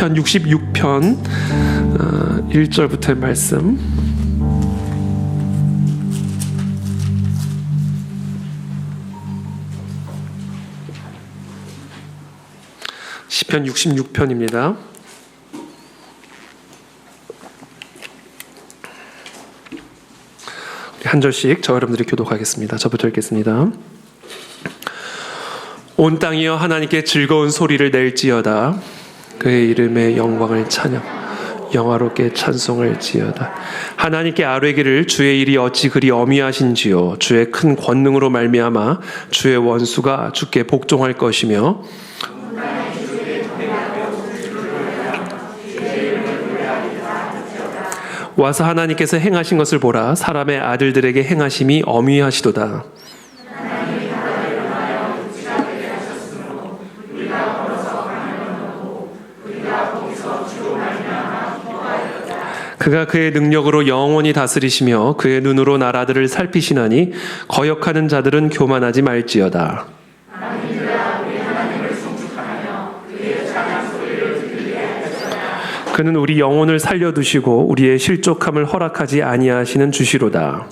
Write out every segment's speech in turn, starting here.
시편 66편 1절부터의 말씀. 시편 66편입니다. 한 절씩 저와 여러분들이 교독하겠습니다. 저부터 읽겠습니다. 온 땅이여 하나님께 즐거운 소리를 낼지어다. 그의 이름의 영광을 찬양 영화롭게 찬송할지어다. 하나님께 아뢰기를 주의 일이 어찌 그리 어미하신지요. 주의 큰 권능으로 말미암아 주의 원수가 주께 복종할 것이며 와서 하나님께서 행하신 것을 보라. 사람의 아들들에게 행하심이 어미하시도다. 그가 그의 능력으로 영원히 다스리시며 그의 눈으로 나라들을 살피시나니 거역하는 자들은 교만하지 말지어다. 그는 우리 영혼을 살려두시고 우리의 실족함을 허락하지 아니하시는 주시로다.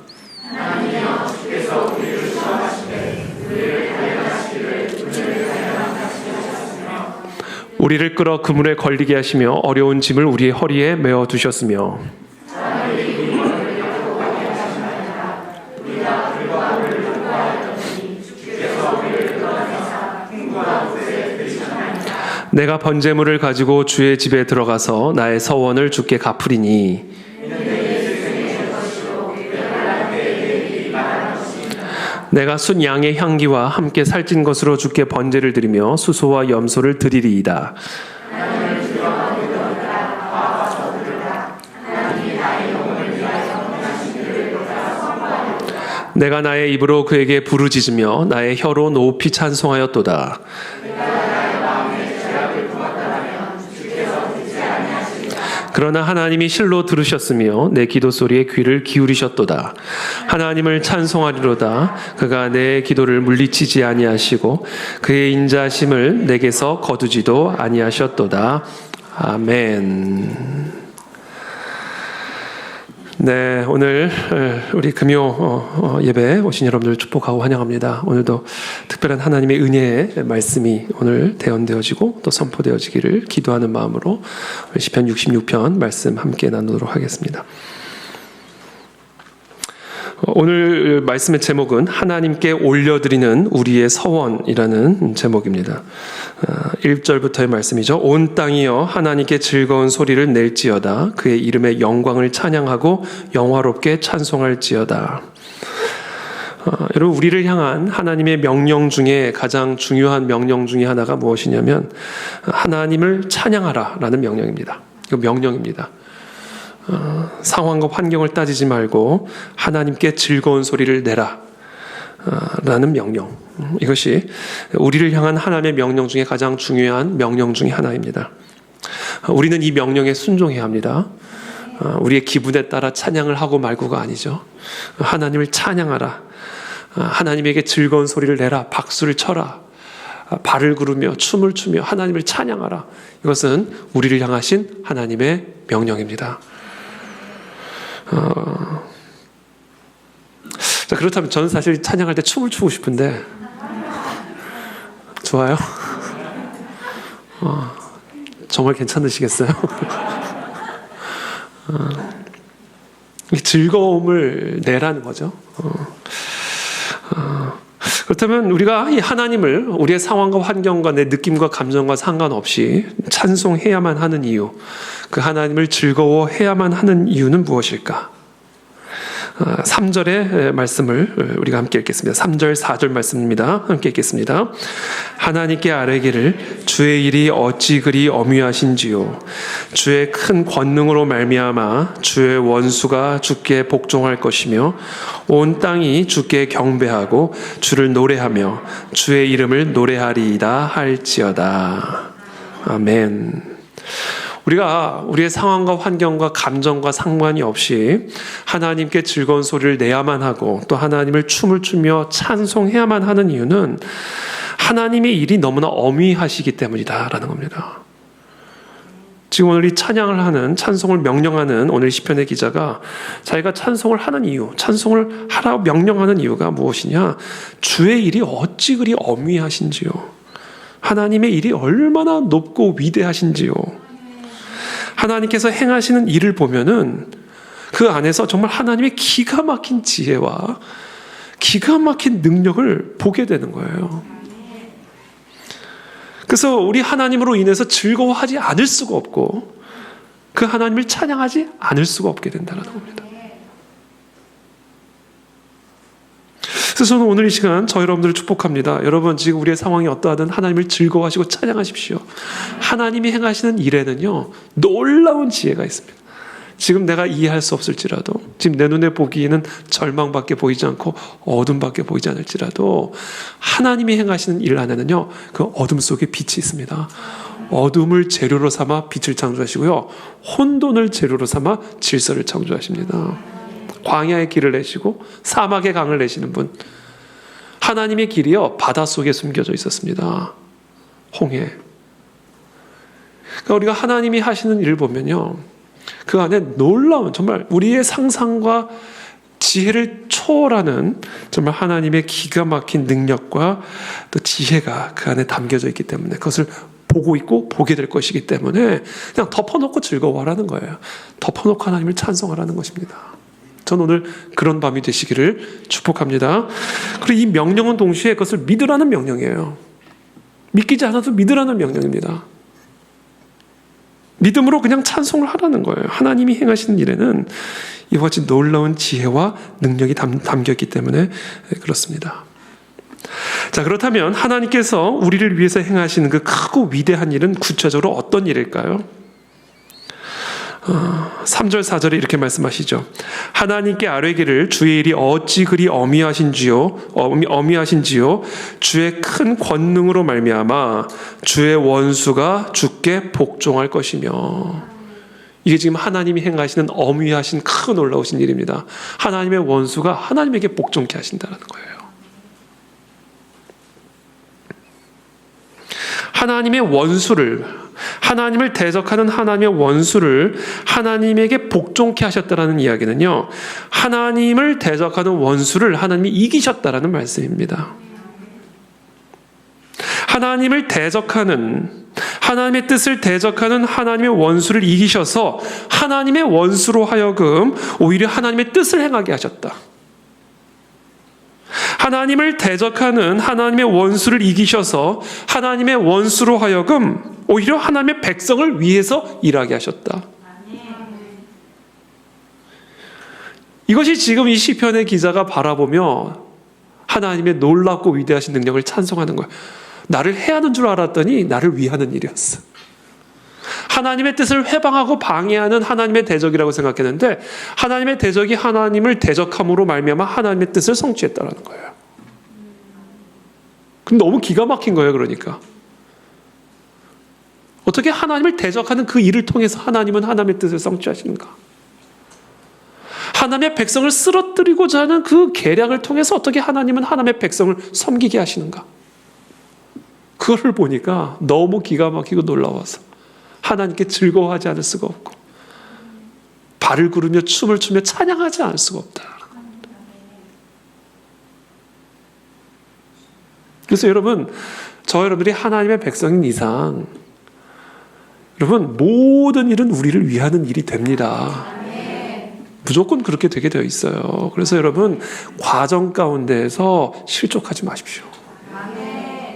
우리를 끌어 그물에 걸리게 하시며 어려운 짐을 우리의 허리에 메어 두셨으며 내가 번제물을 가지고 주의 집에 들어가서 나의 서원을 주께 갚으리니 내가 순 양의 향기와 함께 살찐 것으로 주께 번제를 드리며 수소와 염소를 드리리이다. 내가 나의 입으로 그에게 부르짖으며 나의 혀로 높이 찬송하였도다. 그러나 하나님이 실로 들으셨으며 내 기도 소리에 귀를 기울이셨도다. 하나님을 찬송하리로다. 그가 내 기도를 물리치지 아니하시고 그의 인자심을 내게서 거두지도 아니하셨도다. 아멘. 네, 오늘 우리 금요 예배 오신 여러분들 축복하고 환영합니다. 오늘도 특별한 하나님의 은혜의 말씀이 오늘 대언되어지고 또 선포되어지기를 기도하는 마음으로 시편 66편 말씀 함께 나누도록 하겠습니다. 오늘 말씀의 제목은 하나님께 올려드리는 우리의 서원이라는 제목입니다. 1절부터의 말씀이죠. 온 땅이여 하나님께 즐거운 소리를 낼지어다. 그의 이름의 영광을 찬양하고 영화롭게 찬송할지어다. 여러분, 우리를 향한 하나님의 명령 중에 가장 중요한 명령 중에 하나가 무엇이냐면 하나님을 찬양하라라는 명령입니다. 이거 명령입니다. 상황과 환경을 따지지 말고 하나님께 즐거운 소리를 내라 라는 명령. 이것이 우리를 향한 하나님의 명령 중에 가장 중요한 명령 중에 하나입니다. 우리는 이 명령에 순종해야 합니다. 우리의 기분에 따라 찬양을 하고 말고가 아니죠. 하나님을 찬양하라. 하나님에게 즐거운 소리를 내라. 박수를 쳐라. 발을 구르며 춤을 추며 하나님을 찬양하라. 이것은 우리를 향하신 하나님의 명령입니다. 자, 그렇다면 저는 사실 찬양할 때 춤을 추고 싶은데 좋아요? 정말 괜찮으시겠어요? 즐거움을 내라는 거죠. 그렇다면 우리가 이 하나님을 우리의 상황과 환경과 내 느낌과 감정과 상관없이 찬송해야만 하는 이유, 그 하나님을 즐거워해야만 하는 이유는 무엇일까? 3절의 말씀을 우리가 함께 읽겠습니다. 3절, 4절 말씀입니다. 함께 읽겠습니다. 하나님께 아뢰기를 주의 일이 어찌 그리 어미하신지요. 주의 큰 권능으로 말미암아 주의 원수가 주께 복종할 것이며 온 땅이 주께 경배하고 주를 노래하며 주의 이름을 노래하리이다 할지어다. 아멘. 우리가 우리의 상황과 환경과 감정과 상관이 없이 하나님께 즐거운 소리를 내야만 하고 또 하나님을 춤을 추며 찬송해야만 하는 이유는 하나님의 일이 너무나 어미하시기 때문이다라는 겁니다. 지금 오늘 이 찬양을 하는, 찬송을 명령하는 오늘 시편의 기자가 자기가 찬송을 하는 이유, 찬송을 하라고 명령하는 이유가 무엇이냐? 주의 일이 어찌 그리 엄위하신지요. 하나님의 일이 얼마나 높고 위대하신지요. 하나님께서 행하시는 일을 보면은 그 안에서 정말 하나님의 기가 막힌 지혜와 기가 막힌 능력을 보게 되는 거예요. 그래서 우리 하나님으로 인해서 즐거워하지 않을 수가 없고 그 하나님을 찬양하지 않을 수가 없게 된다는 겁니다. 그래서 저는 오늘 이 시간 저 여러분들을 축복합니다. 여러분 지금 우리의 상황이 어떠하든 하나님을 즐거워하시고 찬양하십시오. 하나님이 행하시는 일에는요 놀라운 지혜가 있습니다. 지금 내가 이해할 수 없을지라도, 지금 내 눈에 보기에는 절망밖에 보이지 않고 어둠밖에 보이지 않을지라도 하나님이 행하시는 일 안에는요 그 어둠 속에 빛이 있습니다. 어둠을 재료로 삼아 빛을 창조하시고요, 혼돈을 재료로 삼아 질서를 창조하십니다. 광야의 길을 내시고 사막의 강을 내시는 분, 하나님의 길이요 바닷속에 숨겨져 있었습니다. 홍해. 그러니까 우리가 하나님이 하시는 일을 보면요 그 안에 놀라운, 정말 우리의 상상과 지혜를 초월하는 정말 하나님의 기가 막힌 능력과 또 지혜가 그 안에 담겨져 있기 때문에 그것을 보고 있고 보게 될 것이기 때문에 그냥 덮어놓고 즐거워하라는 거예요. 덮어놓고 하나님을 찬송하라는 것입니다. 전 오늘 그런 밤이 되시기를 축복합니다. 그리고 이 명령은 동시에 그것을 믿으라는 명령이에요. 믿기지 않아도 믿으라는 명령입니다. 믿음으로 그냥 찬송을 하라는 거예요. 하나님이 행하시는 일에는 이와 같이 놀라운 지혜와 능력이 담겼기 때문에 그렇습니다. 자, 그렇다면 하나님께서 우리를 위해서 행하시는 그 크고 위대한 일은 구체적으로 어떤 일일까요? 3절 4절에 이렇게 말씀하시죠. 하나님께 아뢰기를 주의 일이 어찌 그리 어미하신지요 주의 큰 권능으로 말미암아 주의 원수가 주께 복종할 것이며. 이게 지금 하나님이 행하시는 어미하신 큰 놀라우신 일입니다. 하나님의 원수가 하나님에게 복종케 하신다는 거예요. 하나님의 원수를, 하나님을 대적하는 하나님의 원수를 하나님에게 복종케 하셨다라는 이야기는요, 하나님을 대적하는 원수를 하나님이 이기셨다라는 말씀입니다. 하나님을 대적하는, 하나님의 뜻을 대적하는 하나님의 원수를 이기셔서 하나님의 원수로 하여금 오히려 하나님의 뜻을 행하게 하셨다. 하나님을 대적하는 하나님의 원수를 이기셔서 하나님의 원수로 하여금 오히려 하나님의 백성을 위해서 일하게 하셨다. 이것이 지금 이 시편의 기자가 바라보며 하나님의 놀랍고 위대하신 능력을 찬송하는 거예요. 나를 해하는 줄 알았더니 나를 위하는 일이었어. 하나님의 뜻을 회방하고 방해하는 하나님의 대적이라고 생각했는데 하나님의 대적이 하나님을 대적함으로 말미암아 하나님의 뜻을 성취했다는 거예요. 그럼 너무 기가 막힌 거예요. 그러니까 어떻게 하나님을 대적하는 그 일을 통해서 하나님은 하나님의 뜻을 성취하시는가? 하나님의 백성을 쓰러뜨리고자 하는 그 계략을 통해서 어떻게 하나님은 하나님의 백성을 섬기게 하시는가? 그거를 보니까 너무 기가 막히고 놀라워서 하나님께 즐거워하지 않을 수가 없고 발을 구르며 춤을 추며 찬양하지 않을 수가 없다. 그래서 여러분, 저 여러분들이 하나님의 백성인 이상 여러분 모든 일은 우리를 위하는 일이 됩니다. 무조건 그렇게 되게 되어 있어요. 그래서 여러분 과정 가운데에서 실족하지 마십시오.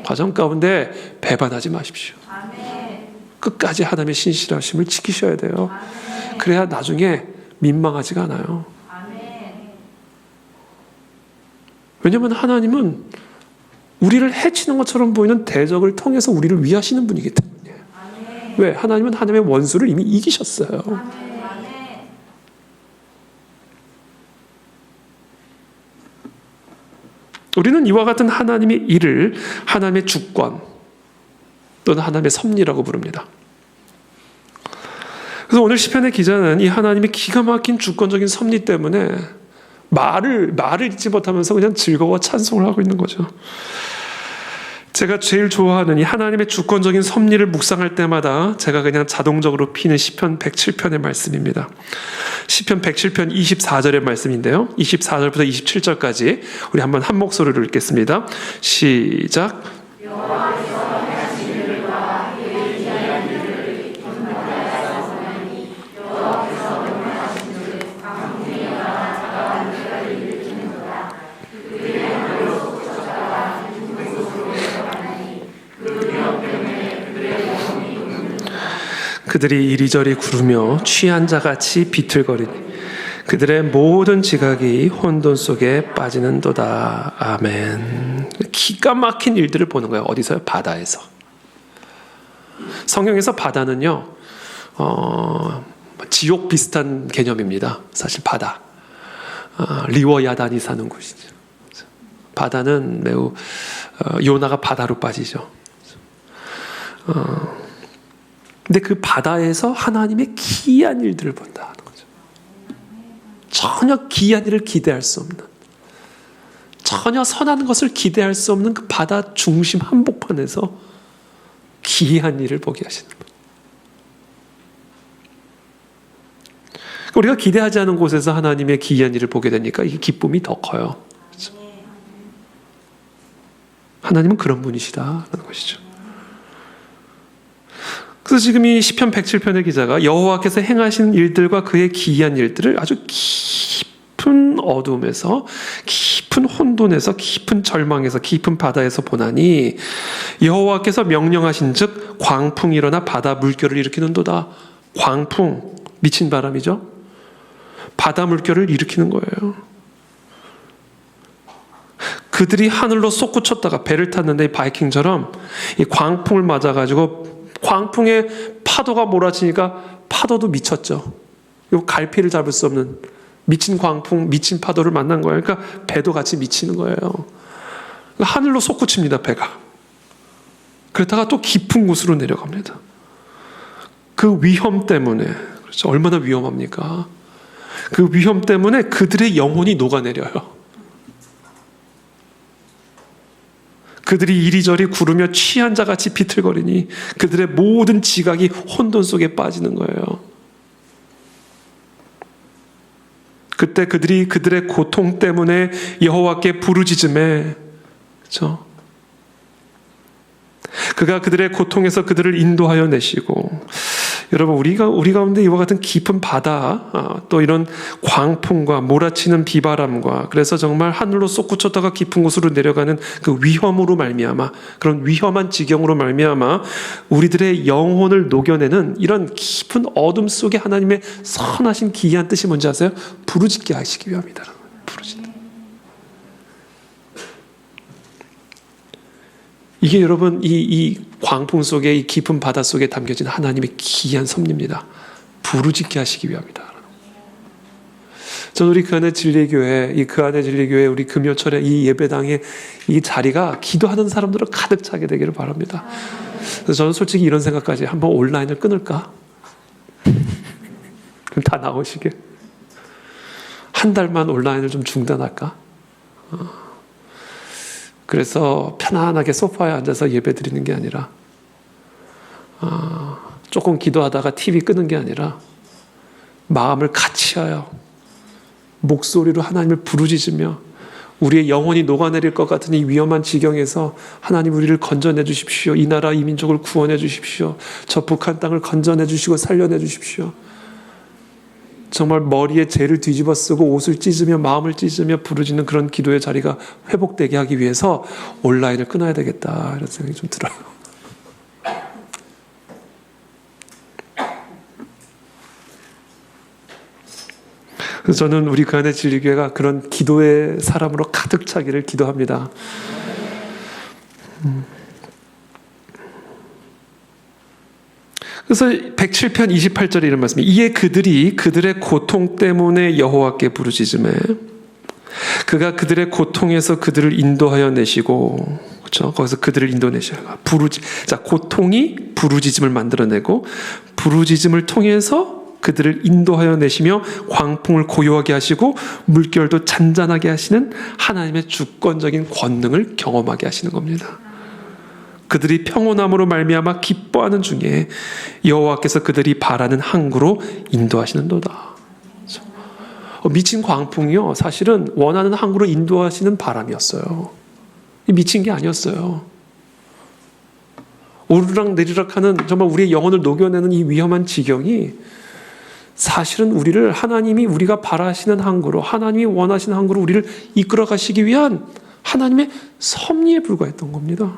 과정 가운데 배반하지 마십시오. 끝까지 하나님의 신실하심을 지키셔야 돼요. 그래야 나중에 민망하지가 않아요. 왜냐하면 하나님은 우리를 해치는 것처럼 보이는 대적을 통해서 우리를 위하시는 분이기 때문에. 왜? 하나님은 하나님의 원수를 이미 이기셨어요. 우리는 이와 같은 하나님의 일을 하나님의 주권 또는 하나님의 섭리라고 부릅니다. 그래서 오늘 시편의 기자는 이 하나님의 기가 막힌 주권적인 섭리 때문에 말을 잊지 못하면서 그냥 즐거워 찬송을 하고 있는 거죠. 제가 제일 좋아하는 이 하나님의 주권적인 섭리를 묵상할 때마다 제가 그냥 자동적으로 피는 시편 107편의 말씀입니다. 시편 107편 24절의 말씀인데요. 24절부터 27절까지 우리 한번 한 목소리로 읽겠습니다. 시작. 그들이 이리저리 구르며 취한 자같이 비틀거리니 그들의 모든 지각이 혼돈 속에 빠지는도다. 아멘. 기가 막힌 일들을 보는 거예요. 어디서요? 바다에서. 성경에서 바다는요, 지옥 비슷한 개념입니다. 사실 바다. 리워 야단이 사는 곳이죠. 바다는 매우 요나가 바다로 빠지죠. 근데 그 바다에서 하나님의 기이한 일들을 본다는 거죠. 전혀 기이한 일을 기대할 수 없는, 전혀 선한 것을 기대할 수 없는 그 바다 중심 한복판에서 기이한 일을 보게 하시는 거죠. 우리가 기대하지 않은 곳에서 하나님의 기이한 일을 보게 되니까 이 기쁨이 더 커요. 그렇죠? 하나님은 그런 분이시다라는 것이죠. 그래서 지금 이 시편 107편의 기자가 여호와께서 행하신 일들과 그의 기이한 일들을 아주 깊은 어둠에서, 깊은 혼돈에서, 깊은 절망에서, 깊은 바다에서 보나니 여호와께서 명령하신 즉 광풍이 일어나 바다 물결을 일으키는도다. 광풍, 미친 바람이죠. 바다 물결을 일으키는 거예요. 그들이 하늘로 솟구쳤다가 배를 탔는데 바이킹처럼 이 광풍을 맞아가지고 광풍에 파도가 몰아치니까 파도도 미쳤죠. 갈피를 잡을 수 없는 미친 광풍, 미친 파도를 만난 거예요. 그러니까 배도 같이 미치는 거예요. 하늘로 솟구칩니다, 배가. 그러다가 또 깊은 곳으로 내려갑니다. 그 위험 때문에, 그렇죠. 얼마나 위험합니까? 그 위험 때문에 그들의 영혼이 녹아내려요. 그들이 이리저리 구르며 취한 자같이 비틀거리니 그들의 모든 지각이 혼돈 속에 빠지는 거예요. 그때 그들이 그들의 고통 때문에 여호와께 부르짖음에, 그렇죠? 그가 그들의 고통에서 그들을 인도하여 내시고, 여러분 우리 가운데 이와 같은 깊은 바다, 또 이런 광풍과 몰아치는 비바람과, 그래서 정말 하늘로 솟구쳤다가 깊은 곳으로 내려가는 그 위험으로 말미암아, 그런 위험한 지경으로 말미암아 우리들의 영혼을 녹여내는 이런 깊은 어둠 속에 하나님의 선하신 기이한 뜻이 뭔지 아세요? 부르짖게 하시기 위함이다. 부르짖다. 이게 여러분 이 광풍 속에, 이 깊은 바다 속에 담겨진 하나님의 기이한 섭리입니다. 부르짖게 하시기 위함이다. 저는 우리 그 안에 진리교회, 우리 금요철에 이 예배당에 이 자리가 기도하는 사람들로 가득 차게 되기를 바랍니다. 그래서 저는 솔직히 이런 생각까지, 한번 온라인을 끊을까? 그럼 다 나오시게. 한 달만 온라인을 좀 중단할까? 그래서 편안하게 소파에 앉아서 예배 드리는 게 아니라, 조금 기도하다가 TV 끄는 게 아니라 마음을 같이하여 목소리로 하나님을 부르짖으며 우리의 영혼이 녹아내릴 것 같은 이 위험한 지경에서 하나님 우리를 건져내 주십시오. 이 나라 이 민족을 구원해 주십시오. 저 북한 땅을 건져내 주시고 살려내 주십시오. 정말 머리에 죄를 뒤집어 쓰고 옷을 찢으며 마음을 찢으며 부르짖는 그런 기도의 자리가 회복되게 하기 위해서 온라인을 끊어야 되겠다, 이런 생각이 좀 들어요. 그래서 저는 우리 그 안에 진리교회가 그런 기도의 사람으로 가득 차기를 기도합니다. 그래서 107편 28절에 이런 말씀이, 이에 그들이 그들의 고통 때문에 여호와께 부르짖음에 그가 그들의 고통에서 그들을 인도하여 내시고, 그렇죠? 거기서 그들을 인도내셔요. 자, 고통이 부르짖음을 만들어내고 부르짖음을 통해서 그들을 인도하여 내시며 광풍을 고요하게 하시고 물결도 잔잔하게 하시는 하나님의 주권적인 권능을 경험하게 하시는 겁니다. 그들이 평온함으로 말미암아 기뻐하는 중에 여호와께서 그들이 바라는 항구로 인도하시는도다. 미친 광풍이요, 사실은 원하는 항구로 인도하시는 바람이었어요. 미친 게 아니었어요. 오르락 내리락 하는 정말 우리의 영혼을 녹여내는 이 위험한 지경이 사실은 우리를 하나님이 우리가 바라시는 항구로, 하나님이 원하시는 항구로 우리를 이끌어 가시기 위한 하나님의 섭리에 불과했던 겁니다.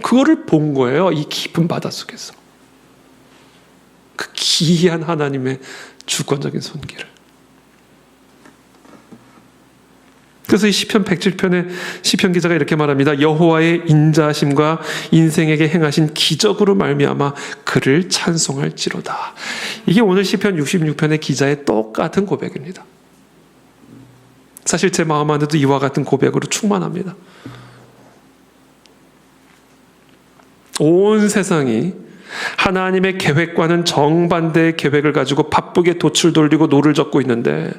그거를 본 거예요. 이 깊은 바닷속에서. 그 기이한 하나님의 주권적인 손길을. 그래서 이 시편 107편의 시편 기자가 이렇게 말합니다. 여호와의 인자하심과 인생에게 행하신 기적으로 말미암아 그를 찬송할지로다. 이게 오늘 시편 66편의 기자의 똑같은 고백입니다. 사실 제 마음 안에도 이와 같은 고백으로 충만합니다. 온 세상이 하나님의 계획과는 정반대의 계획을 가지고 바쁘게 돛을 돌리고 노를 젓고 있는데,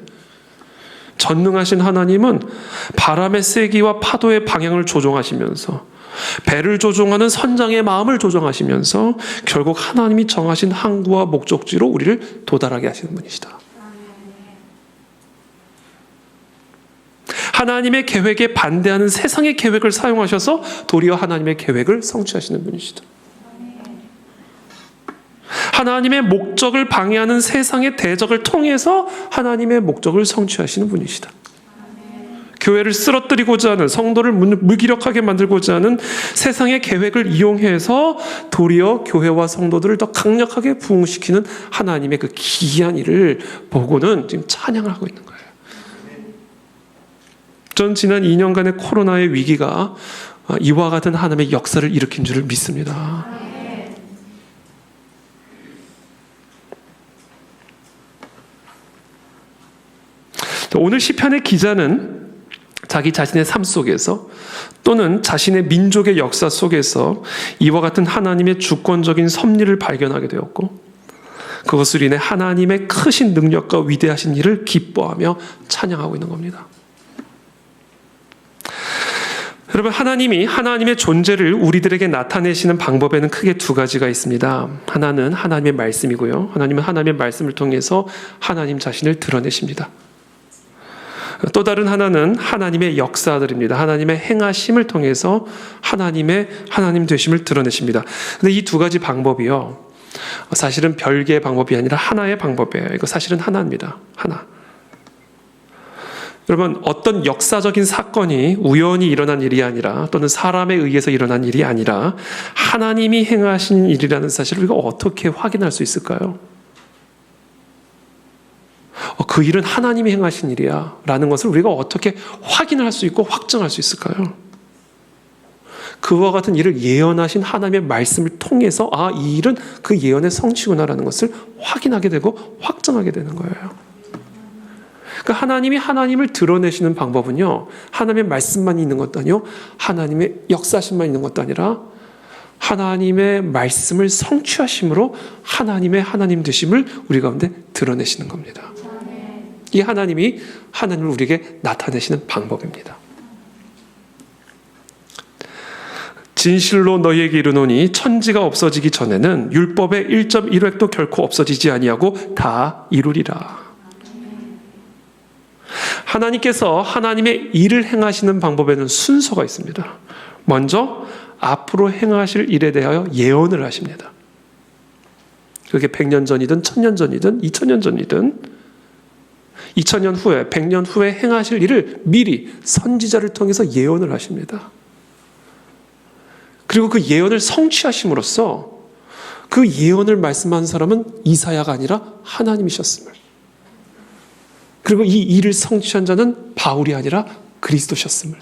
전능하신 하나님은 바람의 세기와 파도의 방향을 조종하시면서 배를 조종하는 선장의 마음을 조종하시면서 결국 하나님이 정하신 항구와 목적지로 우리를 도달하게 하시는 분이시다. 하나님의 계획에 반대하는 세상의 계획을 사용하셔서 도리어 하나님의 계획을 성취하시는 분이시다. 하나님의 목적을 방해하는 세상의 대적을 통해서 하나님의 목적을 성취하시는 분이시다. 교회를 쓰러뜨리고자 하는, 성도를 무기력하게 만들고자 하는 세상의 계획을 이용해서 도리어 교회와 성도들을 더 강력하게 부흥시키는 하나님의 그 기이한 일을 보고는 지금 찬양을 하고 있는 거예요. 전 지난 2년간의 코로나의 위기가 이와 같은 하나님의 역사를 일으킨 줄을 믿습니다. 오늘 시편의 기자는 자기 자신의 삶 속에서 또는 자신의 민족의 역사 속에서 이와 같은 하나님의 주권적인 섭리를 발견하게 되었고, 그것으로 인해 하나님의 크신 능력과 위대하신 일을 기뻐하며 찬양하고 있는 겁니다. 여러분, 하나님이 하나님의 존재를 우리들에게 나타내시는 방법에는 크게 두 가지가 있습니다. 하나는 하나님의 말씀이고요, 하나님은 하나님의 말씀을 통해서 하나님 자신을 드러내십니다. 또 다른 하나는 하나님의 역사들입니다. 하나님의 행하심을 통해서 하나님의 하나님 되심을 드러내십니다. 근데 이 두 가지 방법이요, 사실은 별개의 방법이 아니라 하나의 방법이에요. 이거 사실은 하나입니다. 하나. 여러분, 어떤 역사적인 사건이 우연히 일어난 일이 아니라, 또는 사람에 의해서 일어난 일이 아니라 하나님이 행하신 일이라는 사실을 우리가 어떻게 확인할 수 있을까요? 그 일은 하나님이 행하신 일이야 라는 것을 우리가 어떻게 확인할 수 있고 확증할 수 있을까요? 그와 같은 일을 예언하신 하나님의 말씀을 통해서 이 일은 그 예언의 성취구나라는 것을 확인하게 되고 확증하게 되는 거예요. 그러니까 하나님이 하나님을 드러내시는 방법은요, 하나님의 말씀만 있는 것도 아니요, 하나님의 역사심만 있는 것도 아니라 하나님의 말씀을 성취하심으로 하나님의 하나님 되심을 우리 가운데 드러내시는 겁니다. 이 하나님이 하나님을 우리에게 나타내시는 방법입니다. 진실로 너희에게 이르노니 천지가 없어지기 전에는 율법의 1.1획도 결코 없어지지 아니하고 다 이루리라. 하나님께서 하나님의 일을 행하시는 방법에는 순서가 있습니다. 먼저 앞으로 행하실 일에 대하여 예언을 하십니다. 그게 100년 전이든 1000년 전이든 2000년 전이든 2000년 후에 100년 후에 행하실 일을 미리 선지자를 통해서 예언을 하십니다. 그리고 그 예언을 성취하심으로써 그 예언을 말씀한 사람은 이사야가 아니라 하나님이셨음을, 그리고 이 일을 성취한 자는 바울이 아니라 그리스도셨음을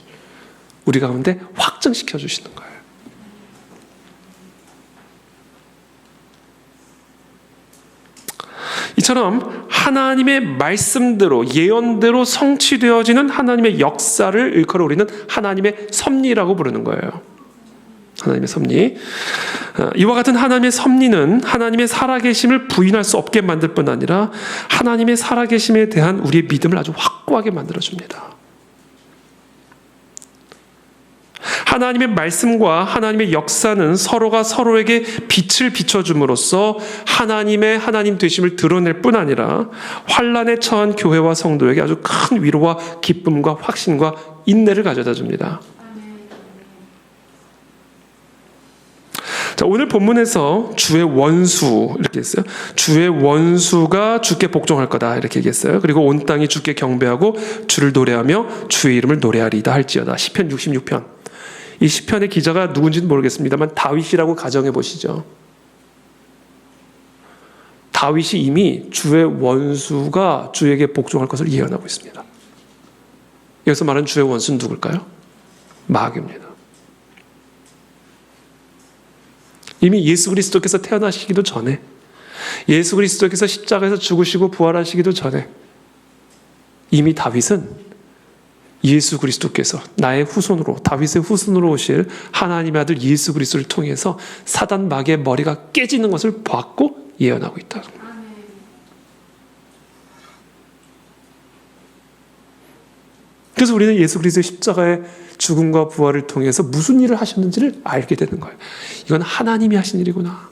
우리 가운데 확증시켜 주시는 거예요. 이처럼 하나님의 말씀대로 예언대로 성취되어지는 하나님의 역사를 일컬어 우리는 하나님의 섭리라고 부르는 거예요. 하나님의 섭리. 이와 같은 하나님의 섭리는 하나님의 살아계심을 부인할 수 없게 만들 뿐 아니라 하나님의 살아계심에 대한 우리의 믿음을 아주 확고하게 만들어줍니다. 하나님의 말씀과 하나님의 역사는 서로가 서로에게 빛을 비춰줌으로써 하나님 되심을 드러낼 뿐 아니라 환난에 처한 교회와 성도에게 아주 큰 위로와 기쁨과 확신과 인내를 가져다 줍니다. 자, 오늘 본문에서 주의 원수 이렇게 했어요. 주의 원수가 주께 복종할 거다 이렇게 얘기했어요. 그리고 온 땅이 주께 경배하고 주를 노래하며 주의 이름을 노래하리이다 할지어다. 시편 66편. 이 시편의 기자가 누군지는 모르겠습니다만 다윗이라고 가정해 보시죠. 다윗이 이미 주의 원수가 주에게 복종할 것을 예언하고 있습니다. 여기서 말하는 주의 원수는 누굴까요? 마귀입니다. 이미 예수 그리스도께서 태어나시기도 전에, 예수 그리스도께서 십자가에서 죽으시고 부활하시기도 전에 이미 다윗은 예수 그리스도께서 나의 후손으로, 다윗의 후손으로 오실 하나님의 아들 예수 그리스도를 통해서 사단 마귀의 머리가 깨지는 것을 봤고 예언하고 있다. 그래서 우리는 예수 그리스도의 십자가의 죽음과 부활을 통해서 무슨 일을 하셨는지를 알게 되는 거예요. 이건 하나님이 하신 일이구나.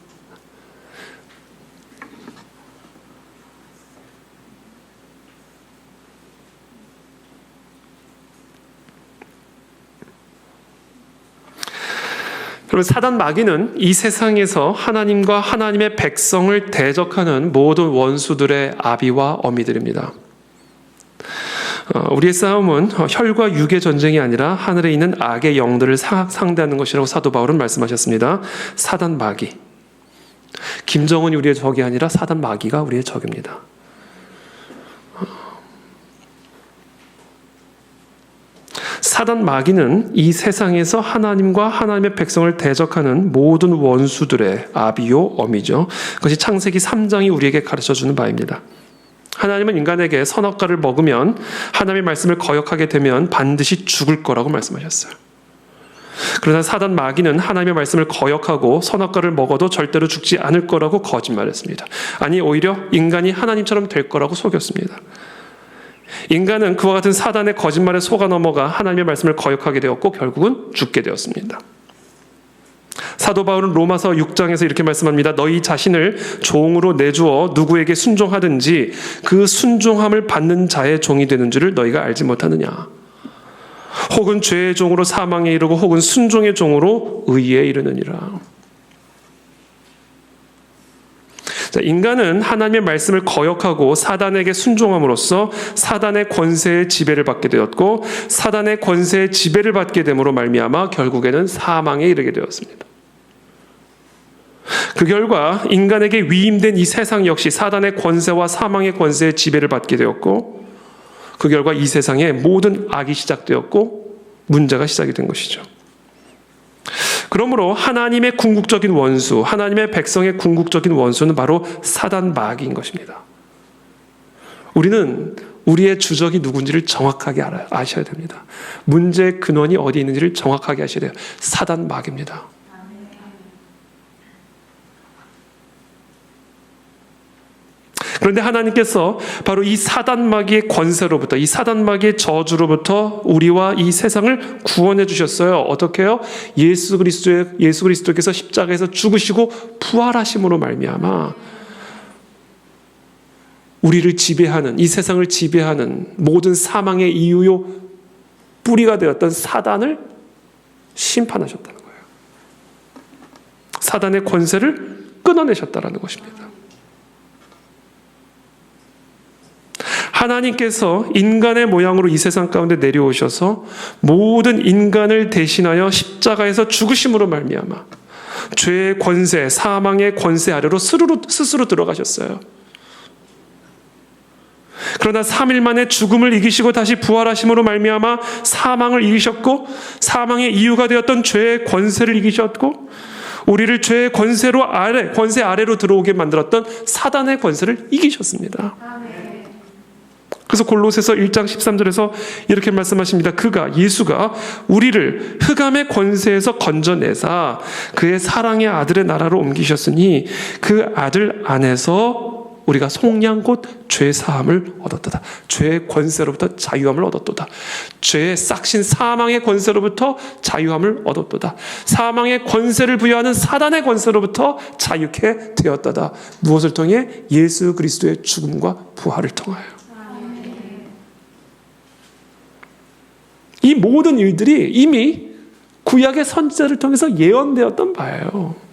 여러분, 사단 마귀는 이 세상에서 하나님과 하나님의 백성을 대적하는 모든 원수들의 아비와 어미들입니다. 우리의 싸움은 혈과 육의 전쟁이 아니라 하늘에 있는 악의 영들을 상대하는 것이라고 사도 바울은 말씀하셨습니다. 사단 마귀. 김정은이 우리의 적이 아니라 사단 마귀가 우리의 적입니다. 사단 마귀는 이 세상에서 하나님과 하나님의 백성을 대적하는 모든 원수들의 아비요 어미죠. 그것이 창세기 3장이 우리에게 가르쳐주는 바입니다. 하나님은 인간에게 선악과를 먹으면, 하나님의 말씀을 거역하게 되면 반드시 죽을 거라고 말씀하셨어요. 그러나 사단 마귀는 하나님의 말씀을 거역하고 선악과를 먹어도 절대로 죽지 않을 거라고 거짓말했습니다. 아니, 오히려 인간이 하나님처럼 될 거라고 속였습니다. 인간은 그와 같은 사단의 거짓말에 속아 넘어가 하나님의 말씀을 거역하게 되었고 결국은 죽게 되었습니다. 사도 바울은 로마서 6장에서 이렇게 말씀합니다. 너희 자신을 종으로 내주어 누구에게 순종하든지 그 순종함을 받는 자의 종이 되는 줄을 너희가 알지 못하느냐. 혹은 죄의 종으로 사망에 이르고 혹은 순종의 종으로 의에 이르느니라. 자, 인간은 하나님의 말씀을 거역하고 사단에게 순종함으로써 사단의 권세의 지배를 받게 되었고, 사단의 권세의 지배를 받게 됨으로 말미암아 결국에는 사망에 이르게 되었습니다. 그 결과 인간에게 위임된 이 세상 역시 사단의 권세와 사망의 권세의 지배를 받게 되었고, 그 결과 이 세상에 모든 악이 시작되었고 문제가 시작이 된 것이죠. 그러므로 하나님의 궁극적인 원수, 하나님의 백성의 궁극적인 원수는 바로 사단 마귀인 것입니다. 우리는 우리의 주적이 누군지를 정확하게 아셔야 됩니다. 문제의 근원이 어디 있는지를 정확하게 아셔야 돼요. 사단 마귀입니다. 그런데 하나님께서 바로 이 사단 마귀의 권세로부터, 이 사단 마귀의 저주로부터 우리와 이 세상을 구원해 주셨어요. 어떻게 해요? 예수 그리스도께서 십자가에서 죽으시고 부활하심으로 말미암아 우리를 지배하는, 이 세상을 지배하는 모든 사망의 이유요 뿌리가 되었던 사단을 심판하셨다는 거예요. 사단의 권세를 끊어내셨다는 것입니다. 하나님께서 인간의 모양으로 이 세상 가운데 내려오셔서 모든 인간을 대신하여 십자가에서 죽으심으로 말미암아 죄의 권세, 사망의 권세 아래로 스스로 들어가셨어요. 그러나 3일 만에 죽음을 이기시고 다시 부활하심으로 말미암아 사망을 이기셨고, 사망의 이유가 되었던 죄의 권세를 이기셨고, 우리를 죄의 권세 아래로 들어오게 만들었던 사단의 권세를 이기셨습니다. 그래서 골로새서 1장 13절에서 이렇게 말씀하십니다. 예수가 우리를 흑암의 권세에서 건져내사 그의 사랑의 아들의 나라로 옮기셨으니 그 아들 안에서 우리가 속량 곧 죄 사함을 얻었도다. 죄의 권세로부터 자유함을 얻었도다. 죄의 싹신 사망의 권세로부터 자유함을 얻었도다. 사망의 권세를 부여하는 사단의 권세로부터 자유케 되었도다. 무엇을 통해? 예수 그리스도의 죽음과 부활을 통하여. 이 모든 일들이 이미 구약의 선지자를 통해서 예언되었던 바예요.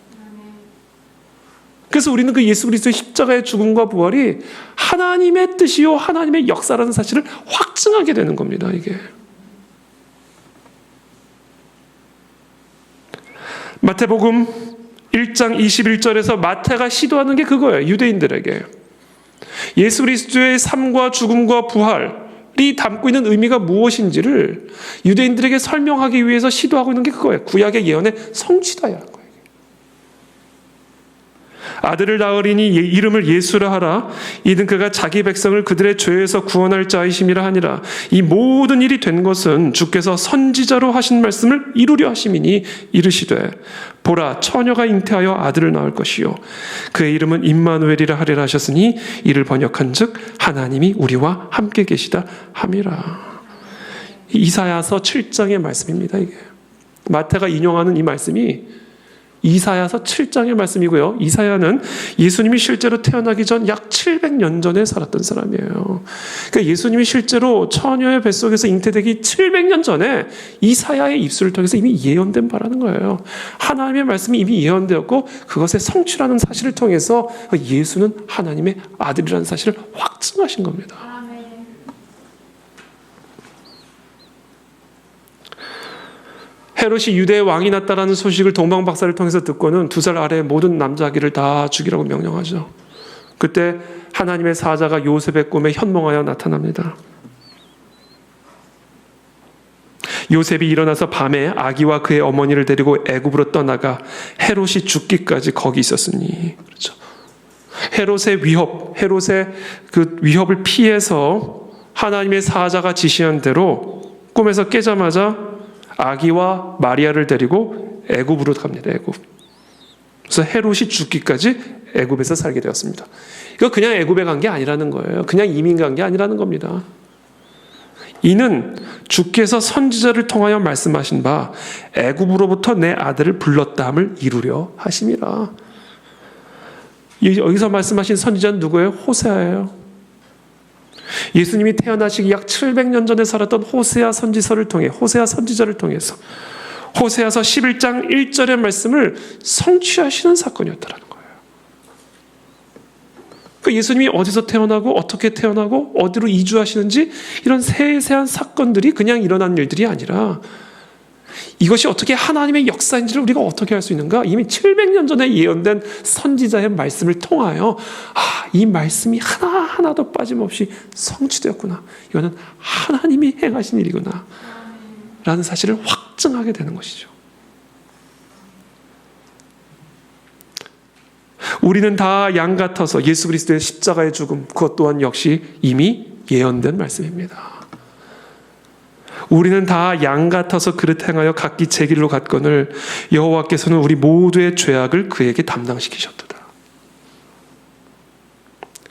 그래서 우리는 그 예수 그리스도의 십자가의 죽음과 부활이 하나님의 뜻이요 하나님의 역사라는 사실을 확증하게 되는 겁니다. 이게 마태복음 1장 21절에서 마태가 시도하는 게 그거예요. 유대인들에게 예수 그리스도의 삶과 죽음과 부활이 담고 있는 의미가 무엇인지를 유대인들에게 설명하기 위해서 시도하고 있는 게 그거예요. 구약의 예언의 성취다야. 아들을 낳으리니 이름을 예수라 하라. 이는 그가 자기 백성을 그들의 죄에서 구원할 자이심이라 하니라. 이 모든 일이 된 것은 주께서 선지자로 하신 말씀을 이루려 하심이니 이르시되 보라 처녀가 잉태하여 아들을 낳을 것이요 그의 이름은 임마누엘이라 하리라 하셨으니 이를 번역한즉 하나님이 우리와 함께 계시다 함이라. 이사야서 7장의 말씀입니다. 이게 마태가 인용하는 이 말씀이 이사야서 7장의 말씀이고요. 이사야는 예수님이 실제로 태어나기 전 약 700년 전에 살았던 사람이에요. 그러니까 예수님이 실제로 처녀의 뱃속에서 잉태되기 700년 전에 이사야의 입술을 통해서 이미 예언된 바라는 거예요. 하나님의 말씀이 이미 예언되었고 그것의 성취라는 사실을 통해서 예수는 하나님의 아들이라는 사실을 확증하신 겁니다. 헤롯이 유대의 왕이 났다라는 소식을 동방박사를 통해서 듣고는 2살 아래의 모든 남자 아기를 다 죽이라고 명령하죠. 그때 하나님의 사자가 요셉의 꿈에 현몽하여 나타납니다. 요셉이 일어나서 밤에 아기와 그의 어머니를 데리고 애굽으로 떠나가 헤롯이 죽기까지 거기 있었으니, 그렇죠. 헤롯의 그 위협을 피해서 하나님의 사자가 지시한 대로 꿈에서 깨자마자 아기와 마리아를 데리고 애굽으로 갑니다. 애굽. 그래서 헤롯이 죽기까지 애굽에서 살게 되었습니다. 이거 그냥 애굽에 간 게 아니라는 거예요. 그냥 이민 간 게 아니라는 겁니다. 이는 주께서 선지자를 통하여 말씀하신 바 애굽으로부터 내 아들을 불렀다함을 이루려 하심이라. 여기서 말씀하신 선지자는 누구예요? 호세아예요. 예수님이 태어나시기 약 700년 전에 살았던 호세아 선지자를 통해서 호세아서 11장 1절의 말씀을 성취하시는 사건이었다는 거예요. 그러니까 예수님이 어디서 태어나고 어떻게 태어나고 어디로 이주하시는지 이런 세세한 사건들이 그냥 일어난 일들이 아니라 이것이 어떻게 하나님의 역사인지를 우리가 어떻게 알 수 있는가? 이미 700년 전에 예언된 선지자의 말씀을 통하여 이 말씀이 하나하나도 빠짐없이 성취되었구나. 이거는 하나님이 행하신 일이구나. 라는 사실을 확증하게 되는 것이죠. 우리는 다 양 같아서 예수 그리스도의 십자가의 죽음, 그것 또한 역시 이미 예언된 말씀입니다. 우리는 다 양 같아서 그릇 행하여 각기 제 길로 갔거늘 여호와께서는 우리 모두의 죄악을 그에게 담당시키셨도다.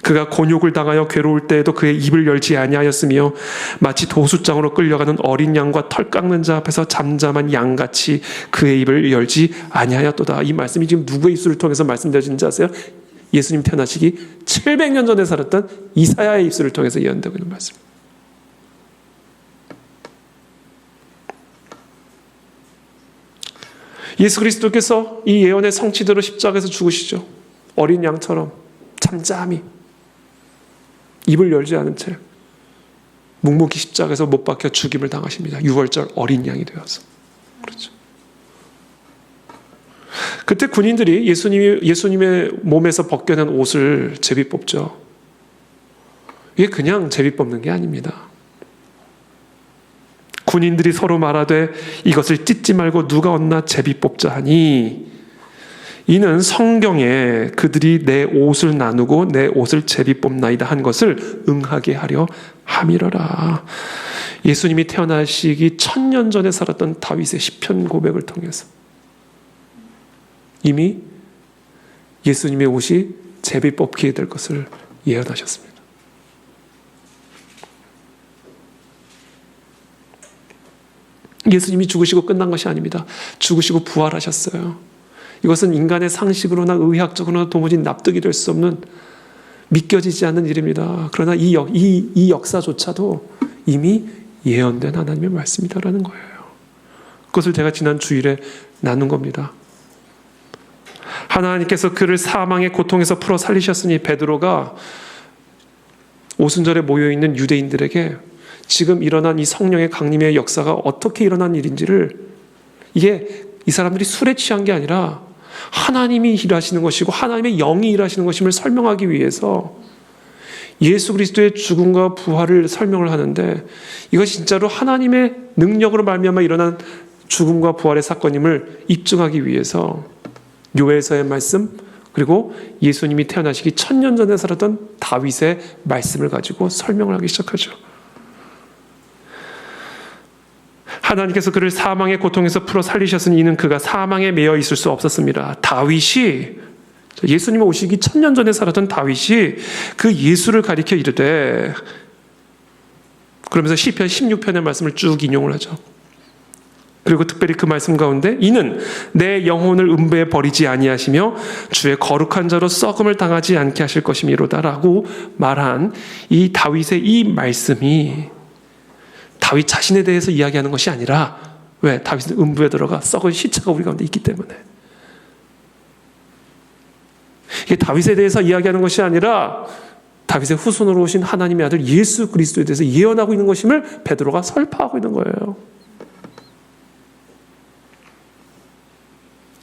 그가 곤욕을 당하여 괴로울 때에도 그의 입을 열지 아니하였으며 마치 도수장으로 끌려가는 어린 양과 털 깎는 자 앞에서 잠잠한 양같이 그의 입을 열지 아니하였도다. 이 말씀이 지금 누구의 입술을 통해서 말씀되어지는지 아세요? 예수님 태어나시기 700년 전에 살았던 이사야의 입술을 통해서 예언되고 있는 말씀. 예수 그리스도께서 이 예언의 성취대로 십자가에서 죽으시죠. 어린 양처럼 잠잠히 입을 열지 않은 채 묵묵히 십자가에서 못 박혀 죽임을 당하십니다. 6월절 어린 양이 되어서. 그렇죠. 그때 군인들이 예수님의 몸에서 벗겨낸 옷을 제비 뽑죠. 이게 그냥 제비 뽑는 게 아닙니다. 군인들이 서로 말하되 이것을 찢지 말고 누가 얻나 제비 뽑자 하니 이는 성경에 그들이 내 옷을 나누고 내 옷을 제비 뽑나이다 한 것을 응하게 하려 함이러라. 예수님이 태어나시기 1000년 전에 살았던 다윗의 시편 고백을 통해서 이미 예수님의 옷이 제비 뽑히게 될 것을 예언하셨습니다. 예수님이 죽으시고 끝난 것이 아닙니다. 죽으시고 부활하셨어요. 이것은 인간의 상식으로나 의학적으로나 도무지 납득이 될 수 없는, 믿겨지지 않는 일입니다. 그러나 이 역사조차도 이미 예언된 하나님의 말씀이다라는 거예요. 그것을 제가 지난 주일에 나눈 겁니다. 하나님께서 그를 사망의 고통에서 풀어 살리셨으니 베드로가 오순절에 모여있는 유대인들에게 지금 일어난 이 성령의 강림의 역사가 어떻게 일어난 일인지를, 이게 이 사람들이 술에 취한 게 아니라 하나님이 일하시는 것이고 하나님의 영이 일하시는 것임을 설명하기 위해서 예수 그리스도의 죽음과 부활을 설명을 하는데, 이것이 진짜로 하나님의 능력으로 말미암아 일어난 죽음과 부활의 사건임을 입증하기 위해서 요엘서의 말씀, 그리고 예수님이 태어나시기 1000년 전에 살았던 다윗의 말씀을 가지고 설명을 하기 시작하죠. 하나님께서 그를 사망의 고통에서 풀어 살리셨으니 이는 그가 사망에 매여 있을 수 없었습니다. 다윗이, 예수님 오시기 1000년 전에 살았던 다윗이 그 예수를 가리켜 이르되, 그러면서 시편 16편의 말씀을 쭉 인용을 하죠. 그리고 특별히 그 말씀 가운데 이는 내 영혼을 음부에 버리지 아니하시며 주의 거룩한 자로 썩음을 당하지 않게 하실 것이미로다라고 말한 이 다윗의 이 말씀이 다윗 자신에 대해서 이야기하는 것이 아니라, 왜? 다윗은 음부에 들어가 썩은 시체가 우리 가운데 있기 때문에. 이게 다윗에 대해서 이야기하는 것이 아니라 다윗의 후손으로 오신 하나님의 아들 예수 그리스도에 대해서 예언하고 있는 것임을 베드로가 설파하고 있는 거예요.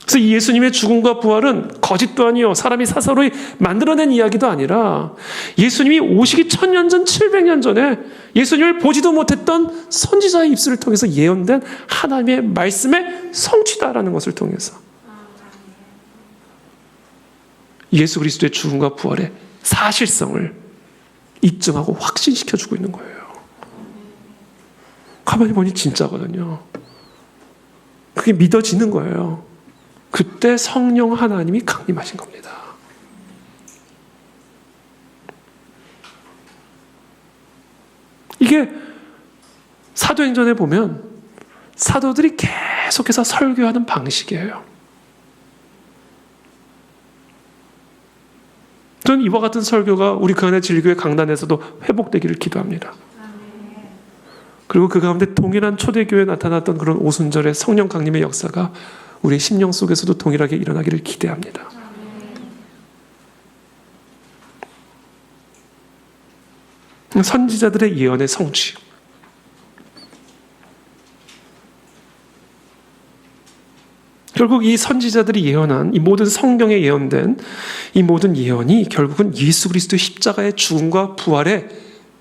그래서 이 예수님의 죽음과 부활은 거짓도 아니요, 사람이 사사로이 만들어낸 이야기도 아니라 예수님이 오시기 1000년 전, 700년 전에 예수님을 보지도 못했던 선지자의 입술을 통해서 예언된 하나님의 말씀의 성취다라는 것을 통해서 예수 그리스도의 죽음과 부활의 사실성을 입증하고 확신시켜주고 있는 거예요. 가만히 보니 진짜거든요. 그게 믿어지는 거예요. 그때 성령 하나님이 강림하신 겁니다. 이게 사도행전에 보면 사도들이 계속해서 설교하는 방식이에요. 저는 이와 같은 설교가 우리 그 안에 진리교회 강단에서도 회복되기를 기도합니다. 그리고 그 가운데 동일한 초대교회에 나타났던 그런 오순절의 성령 강림의 역사가 우리의 심령 속에서도 동일하게 일어나기를 기대합니다. 선지자들의 예언의 성취. 결국 이 선지자들이 예언한 이 모든 성경에 예언된 이 모든 예언이 결국은 예수 그리스도의 십자가의 죽음과 부활의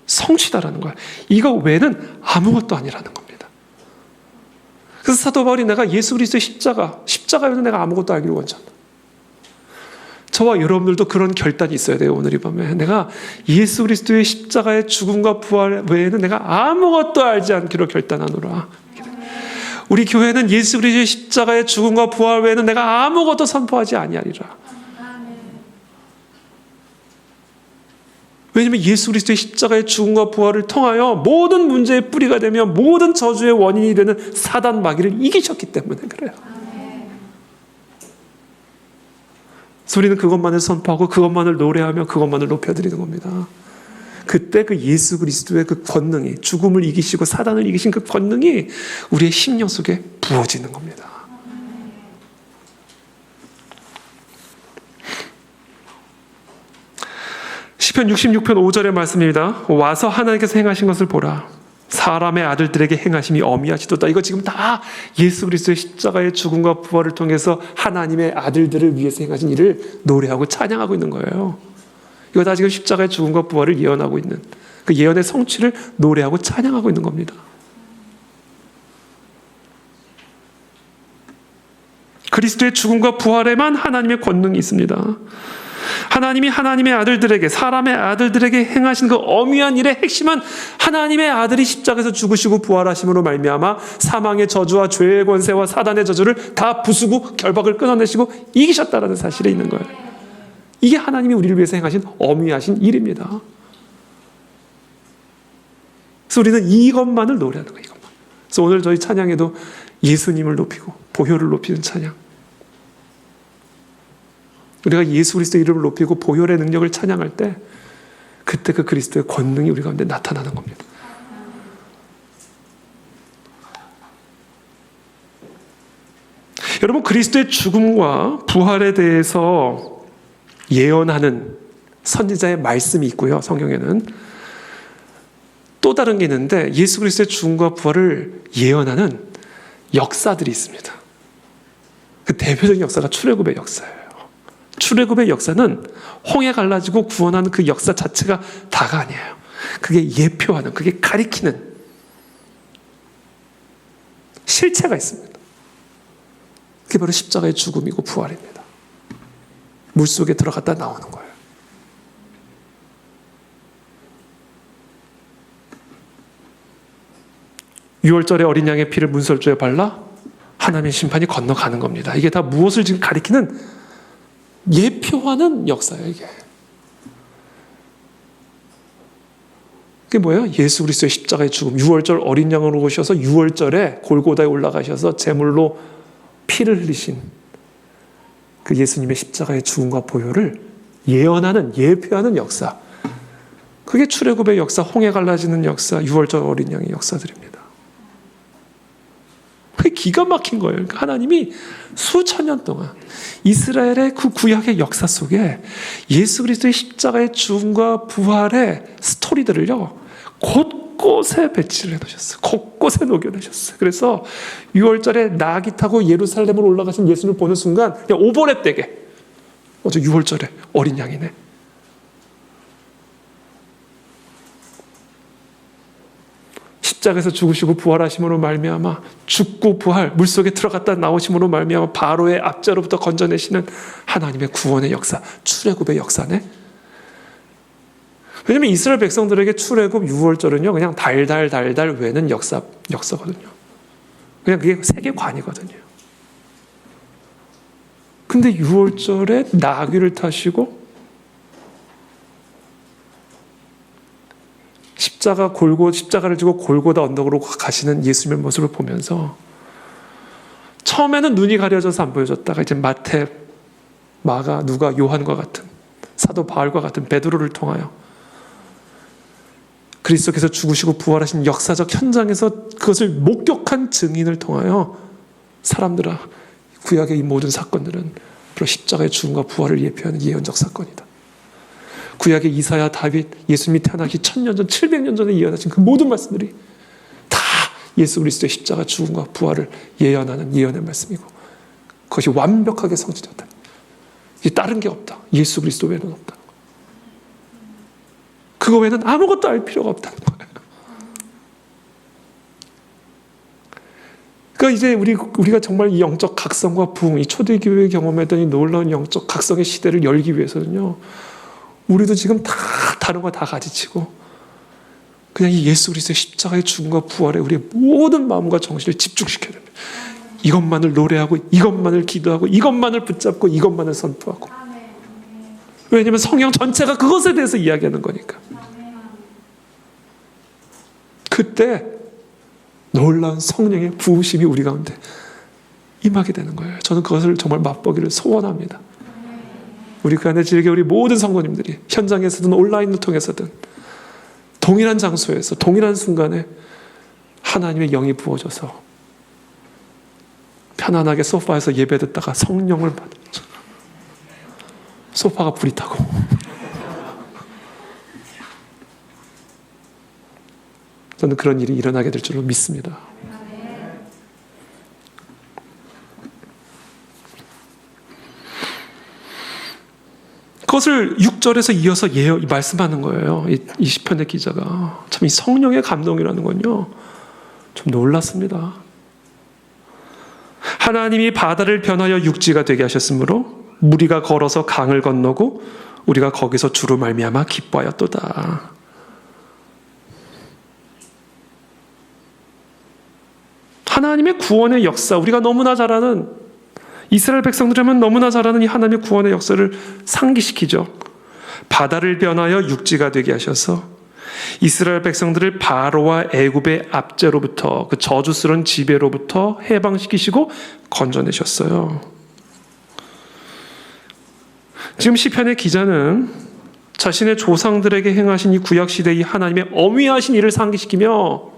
성취다라는 거야. 이거 외에는 아무것도 아니라는 겁니다. 그래서 사도 바울이 내가 예수 그리스도의 십자가 외에는 내가 아무것도 알기를 원치 않다. 저와 여러분들도 그런 결단이 있어야 돼요. 오늘 이 밤에 내가 예수 그리스도의 십자가의 죽음과 부활 외에는 내가 아무것도 알지 않기로 결단하노라. 우리 교회는 예수 그리스도의 십자가의 죽음과 부활 외에는 내가 아무것도 선포하지 아니하리라. 왜냐하면 예수 그리스도의 십자가의 죽음과 부활을 통하여 모든 문제의 뿌리가 되며 모든 저주의 원인이 되는 사단 마귀를 이기셨기 때문에 그래요. 그래서 우리는 그것만을 선포하고 그것만을 노래하며 그것만을 높여드리는 겁니다. 그때 그 예수 그리스도의 그 권능이, 죽음을 이기시고 사단을 이기신 그 권능이 우리의 심령 속에 부어지는 겁니다. 시편 66편 5절의 말씀입니다. 와서 하나님께서 행하신 것을 보라. 사람의 아들들에게 행하심이 어미하시도다. 이거 지금 다 예수 그리스도의 십자가의 죽음과 부활을 통해서 하나님의 아들들을 위해서 행하신 일을 노래하고 찬양하고 있는 거예요. 이거 다 지금 십자가의 죽음과 부활을 예언하고 있는, 그 예언의 성취를 노래하고 찬양하고 있는 겁니다. 그리스도의 죽음과 부활에만 하나님의 권능이 있습니다. 하나님이 하나님의 아들들에게, 사람의 아들들에게 행하신 그 어미한 일의 핵심은 하나님의 아들이 십자가에서 죽으시고 부활하심으로 말미암아 사망의 저주와 죄의 권세와 사단의 저주를 다 부수고 결박을 끊어내시고 이기셨다라는 사실에 있는 거예요. 이게 하나님이 우리를 위해서 행하신 어미하신 일입니다. 그래서 우리는 이것만을 노래하는 거예요. 이것만. 그래서 오늘 저희 찬양에도 예수님을 높이고 보혈을 높이는 찬양. 우리가 예수 그리스도의 이름을 높이고 보혈의 능력을 찬양할 때 그때 그 그리스도의 권능이 우리 가운데 나타나는 겁니다. 여러분, 그리스도의 죽음과 부활에 대해서 예언하는 선지자의 말씀이 있고요. 성경에는 또 다른 게 있는데 예수 그리스도의 죽음과 부활을 예언하는 역사들이 있습니다. 그 대표적인 역사가 출애굽의 역사예요. 출애굽의 역사는 홍해 갈라지고 구원하는 그 역사 자체가 다가 아니에요. 그게 예표하는, 그게 가리키는 실체가 있습니다. 그게 바로 십자가의 죽음이고 부활입니다. 물속에 들어갔다 나오는 거예요. 유월절에 어린 양의 피를 문설주에 발라 하나님의 심판이 건너가는 겁니다. 이게 다 무엇을 지금 가리키는 예표하는 역사예요, 이게. 그게 뭐예요? 예수 그리스도의 십자가의 죽음. 유월절 어린 양으로 오셔서 유월절에 골고다에 올라가셔서 제물로 피를 흘리신 그 예수님의 십자가의 죽음과 보혈을 예언하는, 예표하는 역사. 그게 출애굽의 역사, 홍해 갈라지는 역사, 유월절 어린 양의 역사들입니다. 그게 기가 막힌 거예요. 그러니까 하나님이 수천 년 동안 이스라엘의 그 구약의 역사 속에 예수 그리스도의 십자가의 죽음과 부활의 스토리들을요, 곳곳에 배치를 해놓으셨어요. 곳곳에 녹여내셨어요. 그래서 6월절에 나귀 타고 예루살렘으로 올라가신 예수님을 보는 순간 그냥 오버랩 되게, 어제 6월절에 어린 양이네. 십자가에서 죽으시고 부활하심으로 말미암아, 죽고 부활, 물속에 들어갔다 나오심으로 말미암아 바로의 압제로부터 건져내시는 하나님의 구원의 역사, 출애굽의 역사네. 왜냐하면 이스라엘 백성들에게 출애굽 6월절은요 그냥 달달 외는 역사거든요. 그냥 그게 세계관이거든요. 근데 6월절에 나귀를 타시고 십자가를 지고 골고다 언덕으로 가시는 예수님의 모습을 보면서 처음에는 눈이 가려져서 안 보여졌다가 이제 마태, 마가, 누가, 요한과 같은, 사도 바울과 같은 베드로를 통하여 그리스도께서 죽으시고 부활하신 역사적 현장에서 그것을 목격한 증인을 통하여 사람들아, 구약의 이 모든 사건들은 바로 십자가의 죽음과 부활을 예표하는 예언적 사건이다. 구약의 이사야, 다윗, 예수님이 태어나기 1000년 전, 700년 전에 예언하신 그 모든 말씀들이 다 예수 그리스도의 십자가 죽음과 부활을 예언하는 예언의 말씀이고, 그것이 완벽하게 성취되었다. 이게 다른 게 없다. 예수 그리스도 외에는 없다. 그거 외에는 아무것도 알 필요가 없다는 거예요. 그러니까 이제 우리가 정말 이 영적 각성과 부흥, 이 초대교회의 경험했던 이 놀라운 영적 각성의 시대를 열기 위해서는요, 우리도 지금 다 다른 거 다 가지치고 그냥 이 예수 그리스도의 십자가의 죽음과 부활에 우리의 모든 마음과 정신을 집중시켜야 됩니다. 이것만을 노래하고, 이것만을 기도하고, 이것만을 붙잡고, 이것만을 선포하고. 왜냐하면 성경 전체가 그것에 대해서 이야기하는 거니까. 그때 놀라운 성령의 부으심이 우리 가운데 임하게 되는 거예요. 저는 그것을 정말 맛보기를 소원합니다. 우리 그 안에 즐겨 우리 모든 성도님들이 현장에서든 온라인을 통해서든 동일한 장소에서 동일한 순간에 하나님의 영이 부어져서 편안하게 소파에서 예배 듣다가 성령을 받는, 소파가 불이 타고 저는 그런 일이 일어나게 될 줄로 믿습니다. 그것을 6절에서 이어서 말씀하는 거예요. 이 시편의 기자가. 참 이 성령의 감동이라는 건요, 좀 놀랐습니다. 하나님이 바다를 변하여 육지가 되게 하셨으므로 우리가 걸어서 강을 건너고 우리가 거기서 주로 말미암아 기뻐하였도다. 하나님의 구원의 역사, 우리가 너무나 잘 아는 이스라엘 백성들이라면 너무나 잘 아는 이 하나님의 구원의 역사를 상기시키죠. 바다를 변하여 육지가 되게 하셔서 이스라엘 백성들을 바로와 애굽의 압제로부터, 그 저주스러운 지배로부터 해방시키시고 건져내셨어요. 지금 시편의 기자는 자신의 조상들에게 행하신 이 구약시대의 하나님의 어미하신 일을 상기시키며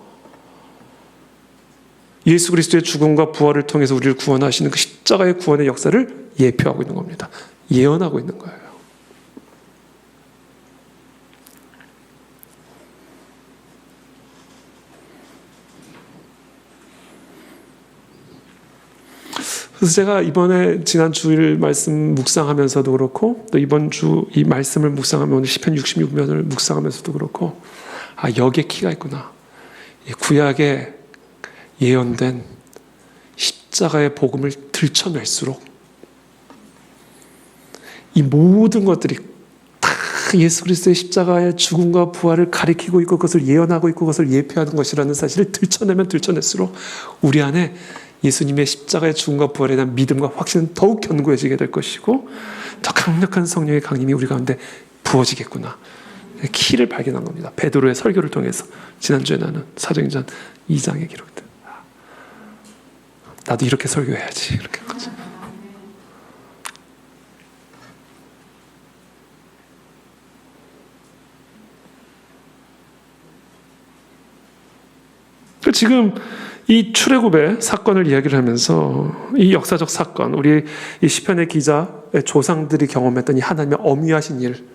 예수 그리스도의 죽음과 부활을 통해서 우리를 구원하시는 그 십자가의 구원의 역사를 예표하고 있는 겁니다. 예언하고 있는 거예요. 그래서 제가 이번에 지난 주일 말씀 묵상하면서도 그렇고 또 이번 주 이 말씀을 묵상하면 오늘 시편 66면을 묵상하면서도 그렇고 여기에 키가 있구나. 구약에 예언된 십자가의 복음을 들춰낼수록 이 모든 것들이 다 예수 그리스도의 십자가의 죽음과 부활을 가리키고 있고 그것을 예언하고 있고 그것을 예표하는 것이라는 사실을 들춰내면 들춰낼수록 우리 안에 예수님의 십자가의 죽음과 부활에 대한 믿음과 확신은 더욱 견고해지게 될 것이고 더 강력한 성령의 강림이 우리 가운데 부어지겠구나. 키를 발견한 겁니다. 베드로의 설교를 통해서 지난주에 나는 사도행전 2장의 기록들. 나도 이렇게 설교해야지. 이렇게 한 거죠. 지금 이 출애굽의 사건을 이야기를 하면서 이 역사적 사건, 우리 이 시편의 기자의 조상들이 경험했던 이 하나님의 어미하신 일,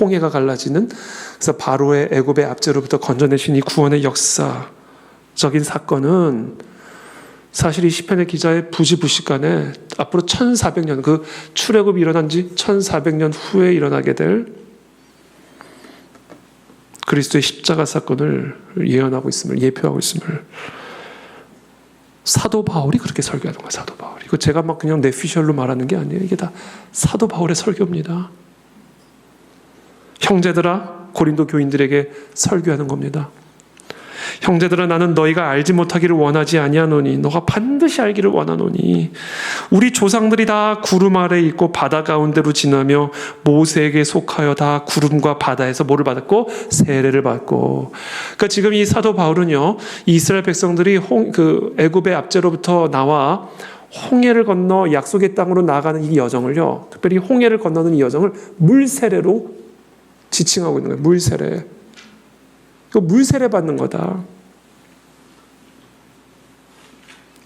홍해가 갈라지는 그래서 바로의 애굽의 압제로부터 건져내신 이 구원의 역사적인 사건은 사실 이 시편의 기자의 부지부식간에 앞으로 1400년, 그 출애굽이 일어난 지 1400년 후에 일어나게 될 그리스도의 십자가 사건을 예언하고 있음을, 예표하고 있음을 사도 바울이 그렇게 설교하는 거예요. 사도 바울이. 이거 제가 막 그냥 내피셜로 말하는 게 아니에요. 이게 다 사도 바울의 설교입니다. 형제들아, 고린도 교인들에게 설교하는 겁니다. 형제들아, 나는 너희가 알지 못하기를 원하지 아니하노니 너가 반드시 알기를 원하노니 우리 조상들이 다 구름 아래 있고 바다 가운데로 지나며 모세에게 속하여 다 구름과 바다에서 뭐를 받았고 세례를 받고. 그러니까 지금 이 사도 바울은요, 이스라엘 백성들이 애굽의 압제로부터 나와 홍해를 건너 약속의 땅으로 나아가는 이 여정을요, 특별히 홍해를 건너는 이 여정을 물세례로 지칭하고 있는 거예요. 물세례. 물세례 받는 거다.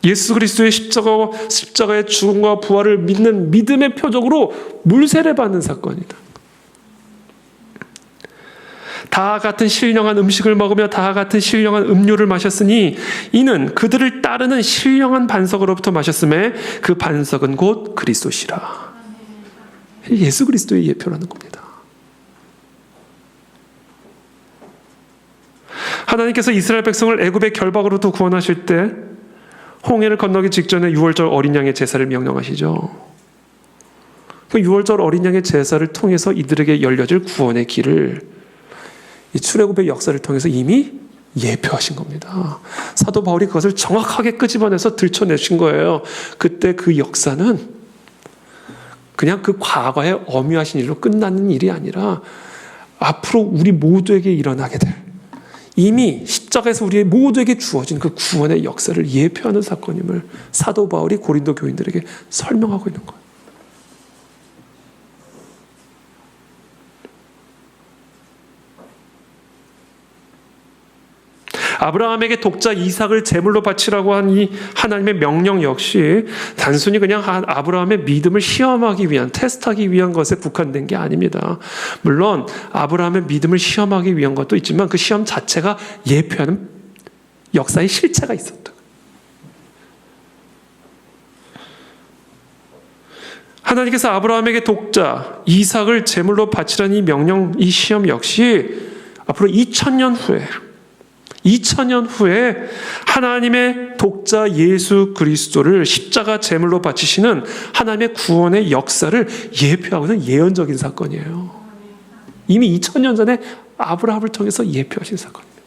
예수 그리스도의 십자가의 죽음과 부활을 믿는 믿음의 표적으로 물세례 받는 사건이다. 다 같은 신령한 음식을 먹으며 다 같은 신령한 음료를 마셨으니 이는 그들을 따르는 신령한 반석으로부터 마셨음에 그 반석은 곧 그리스도시라. 예수 그리스도의 예표라는 겁니다. 하나님께서 이스라엘 백성을 애굽의 결박으로부터 구원하실 때 홍해를 건너기 직전에 유월절 어린 양의 제사를 명령하시죠. 그 유월절 어린 양의 제사를 통해서 이들에게 열려질 구원의 길을 이 출애굽의 역사를 통해서 이미 예표하신 겁니다. 사도 바울이 그것을 정확하게 끄집어내서 들춰내신 거예요. 그때 그 역사는 그냥 그 과거의 어미하신 일로 끝나는 일이 아니라 앞으로 우리 모두에게 일어나게 될 이미 십자가에서 우리 모두에게 주어진 그 구원의 역사를 예표하는 사건임을 사도 바울이 고린도 교인들에게 설명하고 있는 거예요. 아브라함에게 독자 이삭을 제물로 바치라고 한 이 하나님의 명령 역시 단순히 그냥 아브라함의 믿음을 시험하기 위한, 테스트하기 위한 것에 국한된 게 아닙니다. 물론 아브라함의 믿음을 시험하기 위한 것도 있지만 그 시험 자체가 예표하는 역사의 실체가 있었다. 하나님께서 아브라함에게 독자 이삭을 제물로 바치라는 이 명령, 이 시험 역시 앞으로 2000년 후에 하나님의 독자 예수 그리스도를 십자가 제물로 바치시는 하나님의 구원의 역사를 예표하고 있는 예언적인 사건이에요. 이미 2000년 전에 아브라함을 통해서 예표하신 사건입니다.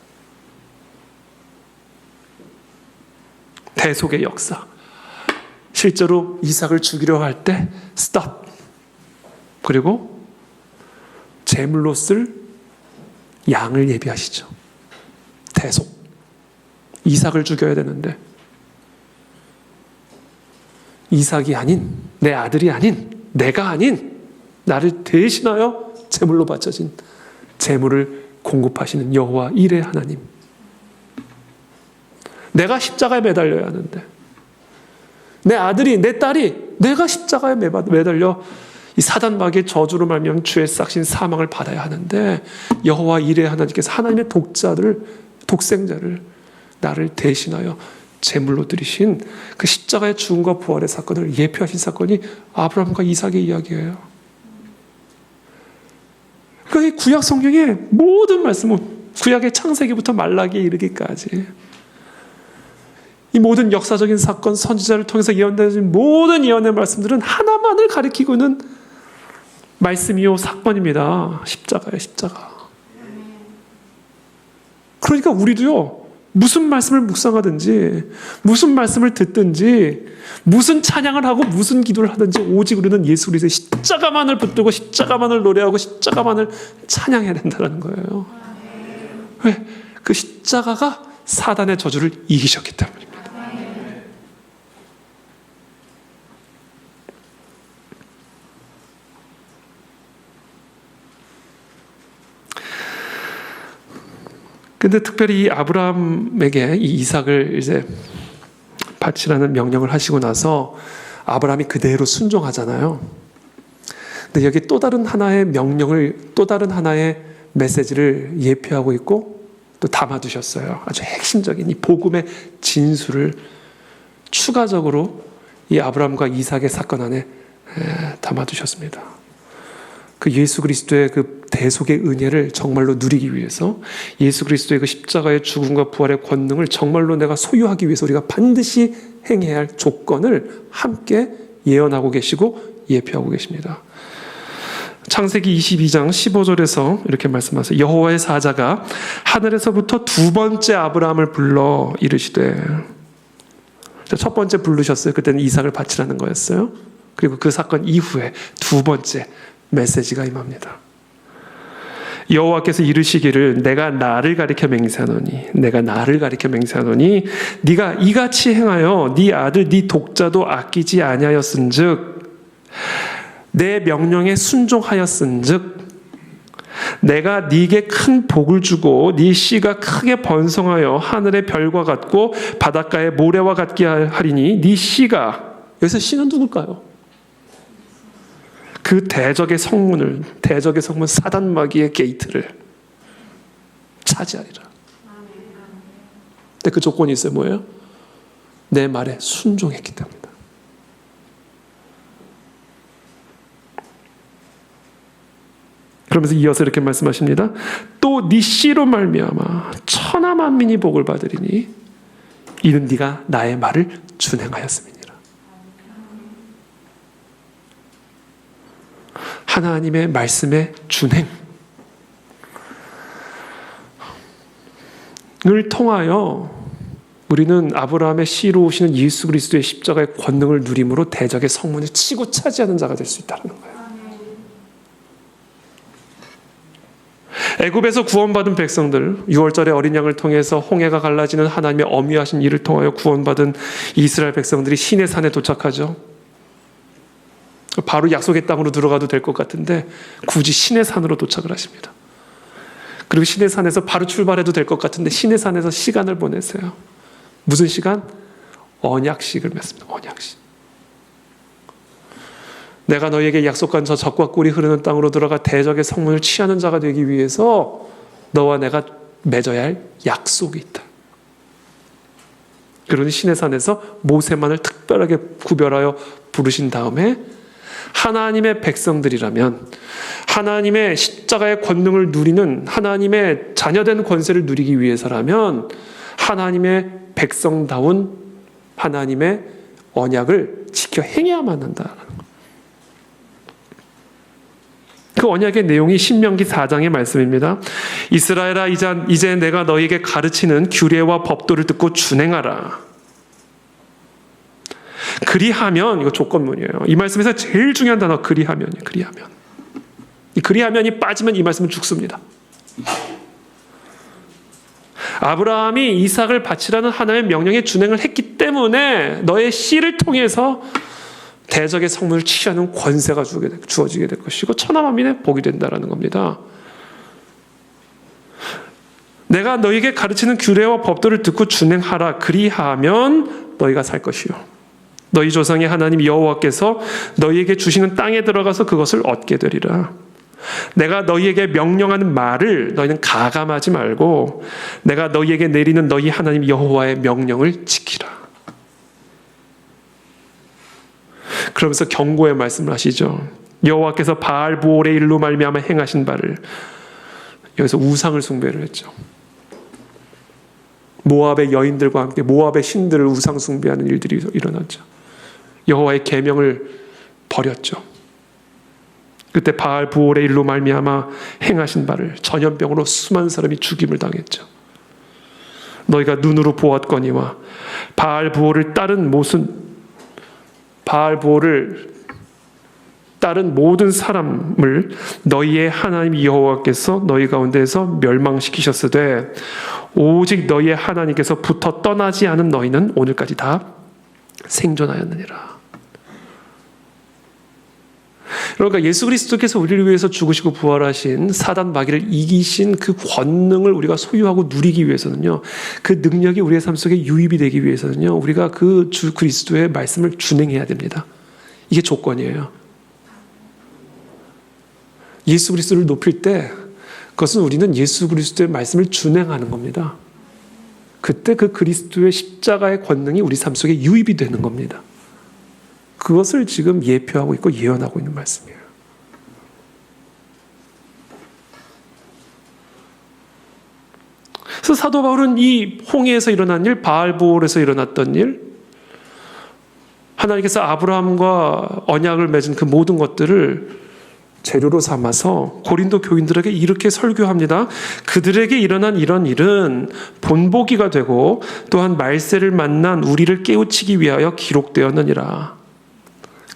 대속의 역사. 실제로 이삭을 죽이려 할 때 스탑. 그리고 제물로 쓸 양을 예비하시죠. 대속. 이삭을 죽여야 되는데 이삭이 아닌, 내 아들이 아닌, 내가 아닌 나를 대신하여 제물로 바쳐진 제물을 공급하시는 여호와 일의 하나님. 내가 십자가에 매달려야 하는데 내 아들이, 내 딸이 내가 십자가에 매달려 이 사단 마귀의 저주로 말미암아 죄의 싹신 사망을 받아야 하는데 여호와 일의 하나님께서 하나님의 독생자를 나를 대신하여 제물로 드리신 그 십자가의 죽음과 부활의 사건을 예표하신 사건이 아브라함과 이삭의 이야기예요. 그러니까 이 구약 성경의 모든 말씀은 구약의 창세기부터 말라기에 이르기까지 이 모든 역사적인 사건, 선지자를 통해서 예언되어진 모든 예언의 말씀들은 하나만을 가리키고 있는 말씀이요 사건입니다. 십자가예요, 십자가. 그러니까 우리도요, 무슨 말씀을 묵상하든지 무슨 말씀을 듣든지 무슨 찬양을 하고 무슨 기도를 하든지 오직 우리는 예수 그리스도의 십자가만을 붙들고 십자가만을 노래하고 십자가만을 찬양해야 된다는 거예요. 왜? 그 십자가가 사단의 저주를 이기셨기 때문입니다. 근데 특별히 이 아브라함에게 이 이삭을 이제 바치라는 명령을 하시고 나서 아브라함이 그대로 순종하잖아요. 근데 여기 또 다른 하나의 명령을, 또 다른 하나의 메시지를 예표하고 있고 또 담아두셨어요. 아주 핵심적인 이 복음의 진수를 추가적으로 이 아브라함과 이삭의 사건 안에 담아두셨습니다. 그 예수 그리스도의 그 대속의 은혜를 정말로 누리기 위해서 예수 그리스도의 그 십자가의 죽음과 부활의 권능을 정말로 내가 소유하기 위해서 우리가 반드시 행해야 할 조건을 함께 예언하고 계시고 예표하고 계십니다. 창세기 22장 15절에서 이렇게 말씀하세요. 여호와의 사자가 하늘에서부터 두 번째 아브라함을 불러 이르시되, 첫 번째 부르셨어요. 그때는 이삭을 바치라는 거였어요. 그리고 그 사건 이후에 두 번째 메시지가 임합니다. 여호와께서 이르시기를 내가 나를 가리켜 맹세하노니 네가 이같이 행하여 네 아들 네 독자도 아끼지 아니하였은즉 내 명령에 순종하였은즉 내가 네게 큰 복을 주고 네 씨가 크게 번성하여 하늘의 별과 같고 바닷가의 모래와 같게 하리니 네 씨가, 여기서 씨는 누굴까요? 그 대적의 성문 사단 마귀의 게이트를 차지하리라. 근데 그 조건이 있어요. 뭐예요? 내 말에 순종했기 때문이다. 그러면서 이어서 이렇게 말씀하십니다. 또 네 씨로 말미암아 천하 만민이 복을 받으리니 이는 네가 나의 말을 준행하였음이니라. 하나님의 말씀의 준행을 통하여 우리는 아브라함의 씨로 오시는 예수 그리스도의 십자가의 권능을 누림으로 대적의 성문을 치고 차지하는 자가 될 수 있다는 거예요. 애굽에서 구원받은 백성들, 6월절에 어린 양을 통해서 홍해가 갈라지는 하나님의 엄위하신 일을 통하여 구원받은 이스라엘 백성들이 시내 산에 도착하죠. 바로 약속의 땅으로 들어가도 될 것 같은데 굳이 시내산으로 도착을 하십니다. 그리고 시내산에서 바로 출발해도 될 것 같은데 시내산에서 시간을 보내세요. 무슨 시간? 언약식을 맺습니다. 언약식. 내가 너희에게 약속한 저 젖과 꿀이 흐르는 땅으로 들어가 대적의 성문을 취하는 자가 되기 위해서 너와 내가 맺어야 할 약속이 있다. 그러니 시내산에서 모세만을 특별하게 구별하여 부르신 다음에 하나님의 백성들이라면, 하나님의 십자가의 권능을 누리는 하나님의 자녀된 권세를 누리기 위해서라면 하나님의 백성다운 하나님의 언약을 지켜 행해야만 한다는 것. 그 언약의 내용이 신명기 4장의 말씀입니다. 이스라엘아, 이제 내가 너희에게 가르치는 규례와 법도를 듣고 준행하라. 그리하면, 이거 조건문이에요. 이 말씀에서 제일 중요한 단어 그리하면이에요. 그리하면. 이 그리하면이 빠지면 이 말씀은 죽습니다. 아브라함이 이삭을 바치라는 하나님의 명령에 준행을 했기 때문에 너의 씨를 통해서 대적의 성문을 치하는 권세가 주어지게 될 것이고 천하만민의 복이 된다라는 겁니다. 내가 너에게 가르치는 규례와 법도를 듣고 준행하라. 그리하면 너희가 살 것이요 너희 조상의 하나님 여호와께서 너희에게 주시는 땅에 들어가서 그것을 얻게 되리라. 내가 너희에게 명령하는 말을 너희는 가감하지 말고 내가 너희에게 내리는 너희 하나님 여호와의 명령을 지키라. 그러면서 경고의 말씀을 하시죠. 여호와께서 바알보올의 일로 말미암아 행하신 바를, 여기서 우상을 숭배를 했죠. 모압의 여인들과 함께 모압의 신들을 우상 숭배하는 일들이 일어났죠. 여호와의 계명을 버렸죠. 그때 바알보올의 일로 말미암아 행하신 바를, 전염병으로 수많은 사람이 죽임을 당했죠. 너희가 눈으로 보았거니와 바알보올을 따른 모든 사람을 너희의 하나님 여호와께서 너희 가운데에서 멸망시키셨으되 오직 너희의 하나님께서 붙어 떠나지 않은 너희는 오늘까지 다 생존하였느니라. 그러니까 예수 그리스도께서 우리를 위해서 죽으시고 부활하신 사단 마귀를 이기신 그 권능을 우리가 소유하고 누리기 위해서는요, 그 능력이 우리의 삶 속에 유입이 되기 위해서는요, 우리가 그 주 그리스도의 말씀을 준행해야 됩니다. 이게 조건이에요. 예수 그리스도를 높일 때 그것은 우리는 예수 그리스도의 말씀을 준행하는 겁니다. 그때 그 그리스도의 십자가의 권능이 우리 삶 속에 유입이 되는 겁니다. 그것을 지금 예표하고 있고 예언하고 있는 말씀이에요. 그래서 사도 바울은 이 홍해에서 일어난 일, 바알보올에서 일어났던 일, 하나님께서 아브라함과 언약을 맺은 그 모든 것들을 재료로 삼아서 고린도 교인들에게 이렇게 설교합니다. 그들에게 일어난 이런 일은 본보기가 되고 또한 말세를 만난 우리를 깨우치기 위하여 기록되었느니라.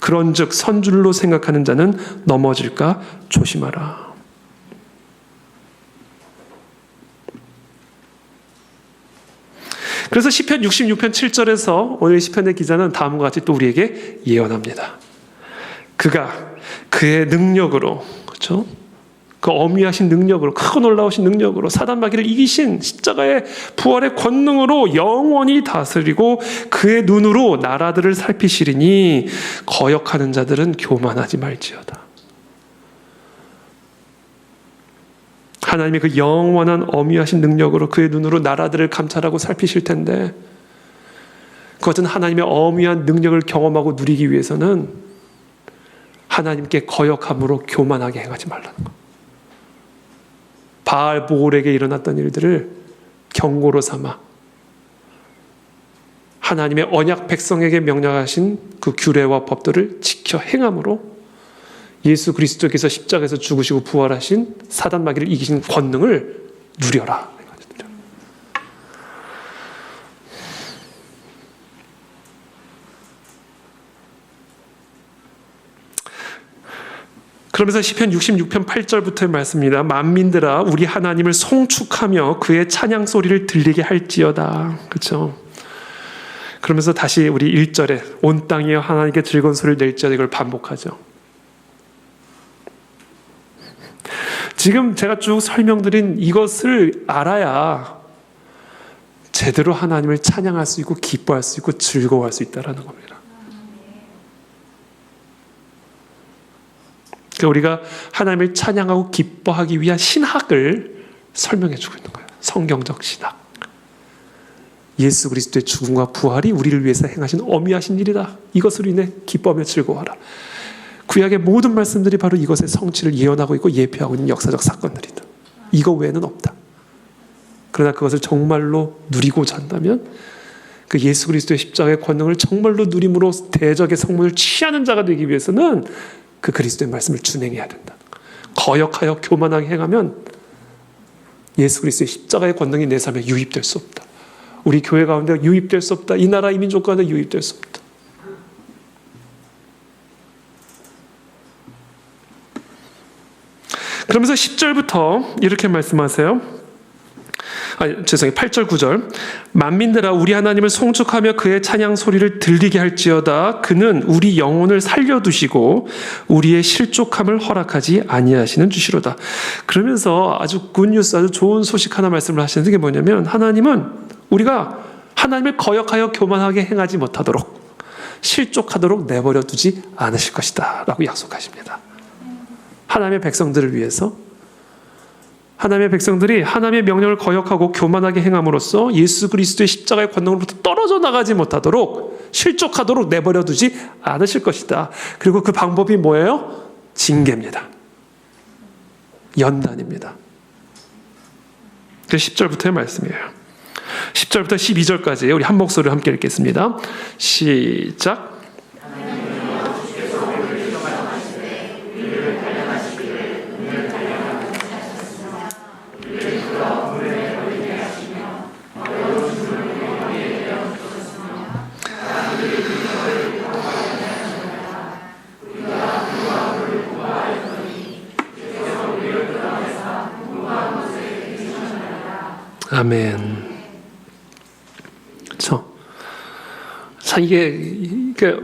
그런즉 선줄로 생각하는 자는 넘어질까 조심하라. 그래서 시편 66편 7절에서 오늘 시편의 기자는 다음과 같이 또 우리에게 예언합니다. 그가 그의 능력으로, 그렇죠? 그 어미하신 능력으로, 크고 놀라우신 능력으로, 사단 마귀를 이기신 십자가의 부활의 권능으로 영원히 다스리고 그의 눈으로 나라들을 살피시리니 거역하는 자들은 교만하지 말지어다. 하나님의 그 영원한 어미하신 능력으로 그의 눈으로 나라들을 감찰하고 살피실 텐데, 그것은 하나님의 어미한 능력을 경험하고 누리기 위해서는 하나님께 거역함으로 교만하게 행하지 말라는 것. 바알보올에게 일어났던 일들을 경고로 삼아 하나님의 언약 백성에게 명령하신 그 규례와 법들을 지켜 행함으로 예수 그리스도께서 십자가에서 죽으시고 부활하신 사단 마귀를 이기신 권능을 누려라. 그러면서 시편 66편 8절부터의 말씀입니다. 만민들아 우리 하나님을 송축하며 그의 찬양 소리를 들리게 할지어다. 그렇죠? 그러면서 다시 우리 1절에 온 땅이여 하나님께 즐거운 소리를 낼지어다, 이걸 반복하죠. 지금 제가 쭉 설명드린 이것을 알아야 제대로 하나님을 찬양할 수 있고 기뻐할 수 있고 즐거워할 수 있다는 겁니다. 우리가 하나님을 찬양하고 기뻐하기 위한 신학을 설명해 주고 있는 거예요. 성경적 신학. 예수 그리스도의 죽음과 부활이 우리를 위해서 행하신 어미하신 일이다. 이것으로 인해 기뻐하며 즐거워하라. 구약의 모든 말씀들이 바로 이것의 성취를 예언하고 있고 예표하고 있는 역사적 사건들이다. 이거 외에는 없다. 그러나 그것을 정말로 누리고자 한다면 그 예수 그리스도의 십자가의 권능을 정말로 누림으로 대적의 성문을 취하는 자가 되기 위해서는 그 그리스도의 말씀을 준행해야 된다. 거역하여 교만하게 행하면 예수 그리스도의 십자가의 권능이 내 삶에 유입될 수 없다. 우리 교회 가운데 유입될 수 없다. 이 나라 이 민족 가운데 유입될 수 없다. 그러면서 10절부터 이렇게 말씀하세요. 8절 9절. 만민들아 우리 하나님을 송축하며 그의 찬양 소리를 들리게 할지어다. 그는 우리 영혼을 살려두시고 우리의 실족함을 허락하지 아니하시는 주시로다. 그러면서 아주 굿뉴스, 아주 좋은 소식 하나 말씀을 하시는 게 뭐냐면, 하나님은 우리가 하나님을 거역하여 교만하게 행하지 못하도록, 실족하도록 내버려 두지 않으실 것이다 라고 약속하십니다. 하나님의 백성들을 위해서, 하나님의 백성들이 하나님의 명령을 거역하고 교만하게 행함으로써 예수 그리스도의 십자가의 권능으로부터 떨어져 나가지 못하도록, 실족하도록 내버려 두지 않으실 것이다. 그리고 그 방법이 뭐예요? 징계입니다. 연단입니다. 그 10절부터의 말씀이에요. 10절부터 12절까지 우리 한 목소리로 함께 읽겠습니다. 시작. 아멘. 자,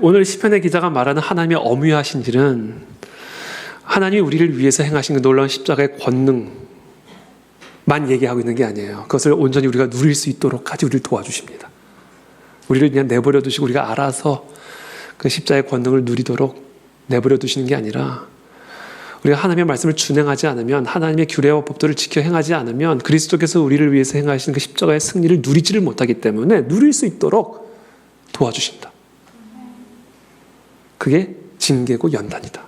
오늘 시편의 기자가 말하는 하나님의 엄위하신 일은, 하나님이 우리를 위해서 행하신 그 놀라운 십자가의 권능만 얘기하고 있는 게 아니에요. 그것을 온전히 우리가 누릴 수 있도록 까지 우리를 도와주십니다. 우리를 그냥 내버려 두시고 우리가 알아서 그 십자가의 권능을 누리도록 내버려 두시는 게 아니라, 우리가 하나님의 말씀을 준행하지 않으면, 하나님의 규례와 법도를 지켜 행하지 않으면 그리스도께서 우리를 위해서 행하신 그 십자가의 승리를 누리지를 못하기 때문에 누릴 수 있도록 도와주신다. 그게 징계고 연단이다.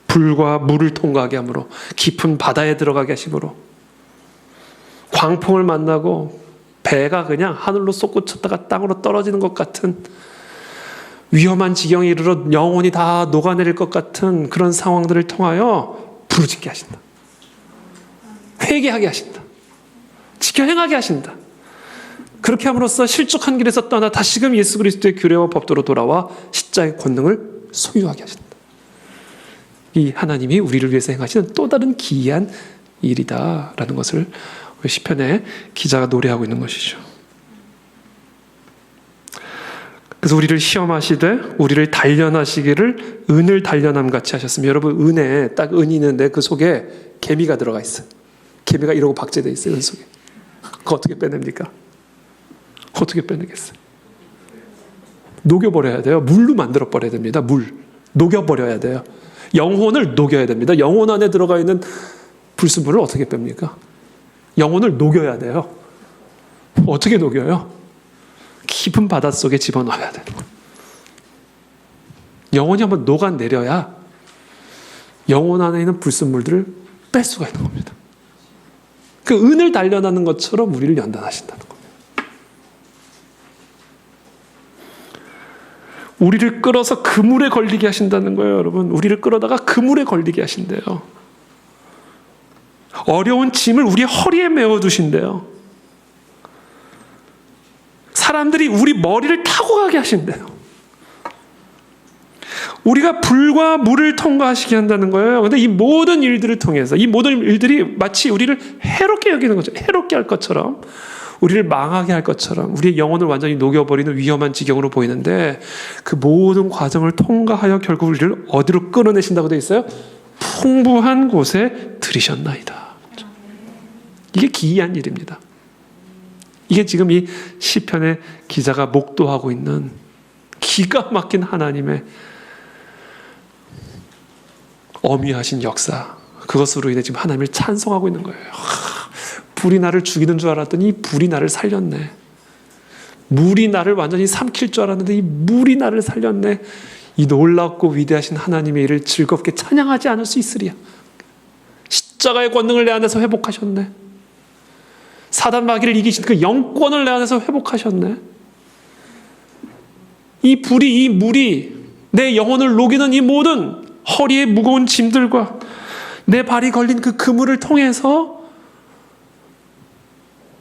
불과 물을 통과하게 함으로, 깊은 바다에 들어가게 하심으로, 광풍을 만나고 배가 그냥 하늘로 솟구쳤다가 땅으로 떨어지는 것 같은 위험한 지경에 이르러 영혼이 다 녹아내릴 것 같은 그런 상황들을 통하여 부르짖게 하신다. 회개하게 하신다. 지켜 행하게 하신다. 그렇게 함으로써 실족한 길에서 떠나 다시금 예수 그리스도의 규례와 법도로 돌아와 십자가의 권능을 소유하게 하신다. 이 하나님이 우리를 위해서 행하시는 또 다른 기이한 일이다라는 것을 시편의 기자가 노래하고 있는 것이죠. 그래서 우리를 시험하시되 우리를 단련하시기를 은을 단련함 같이 하셨습니다. 여러분, 은에 딱 은이 있는데 그 속에 개미가 들어가 있어요. 개미가 이러고 박제되어 있어요. 은 속에. 그거 어떻게 빼냅니까? 어떻게 빼내겠어요? 녹여버려야 돼요. 물로 만들어버려야 됩니다. 물. 녹여버려야 돼요. 영혼을 녹여야 됩니다. 영혼 안에 들어가 있는 불순물을 어떻게 뺍니까? 영혼을 녹여야 돼요. 어떻게 녹여요? 깊은 바닷속에 집어넣어야 되는 거예요. 영혼이 한번 녹아내려야 영혼 안에 있는 불순물들을 뺄 수가 있는 겁니다. 그 은을 단련하는 것처럼 우리를 연단하신다는 겁니다. 우리를 끌어서 그물에 걸리게 하신다는 거예요, 여러분. 우리를 끌어다가 그물에 걸리게 하신대요. 어려운 짐을 우리 허리에 메워두신대요. 사람들이 우리 머리를 타고 가게 하신대요. 우리가 불과 물을 통과하시게 한다는 거예요. 그런데 이 모든 일들을 통해서, 이 모든 일들이 마치 우리를 해롭게 여기는 거죠. 해롭게 할 것처럼, 우리를 망하게 할 것처럼, 우리의 영혼을 완전히 녹여버리는 위험한 지경으로 보이는데, 그 모든 과정을 통과하여 결국 우리를 어디로 끌어내신다고 되어 있어요? 풍부한 곳에 들이셨나이다. 이게 기이한 일입니다. 이게 지금 이 시편의 기자가 목도하고 있는 기가 막힌 하나님의 엄위하신 역사, 그것으로 인해 지금 하나님을 찬송하고 있는 거예요. 불이 나를 죽이는 줄 알았더니 불이 나를 살렸네. 물이 나를 완전히 삼킬 줄 알았는데 이 물이 나를 살렸네. 이 놀랍고 위대하신 하나님의 일을 즐겁게 찬양하지 않을 수 있으리야. 십자가의 권능을 내 안에서 회복하셨네. 사단 마귀를 이기신 그 영권을 내 안에서 회복하셨네. 이 불이, 이 물이 내 영혼을 녹이는 이 모든 허리에 무거운 짐들과 내 발이 걸린 그 그물을 통해서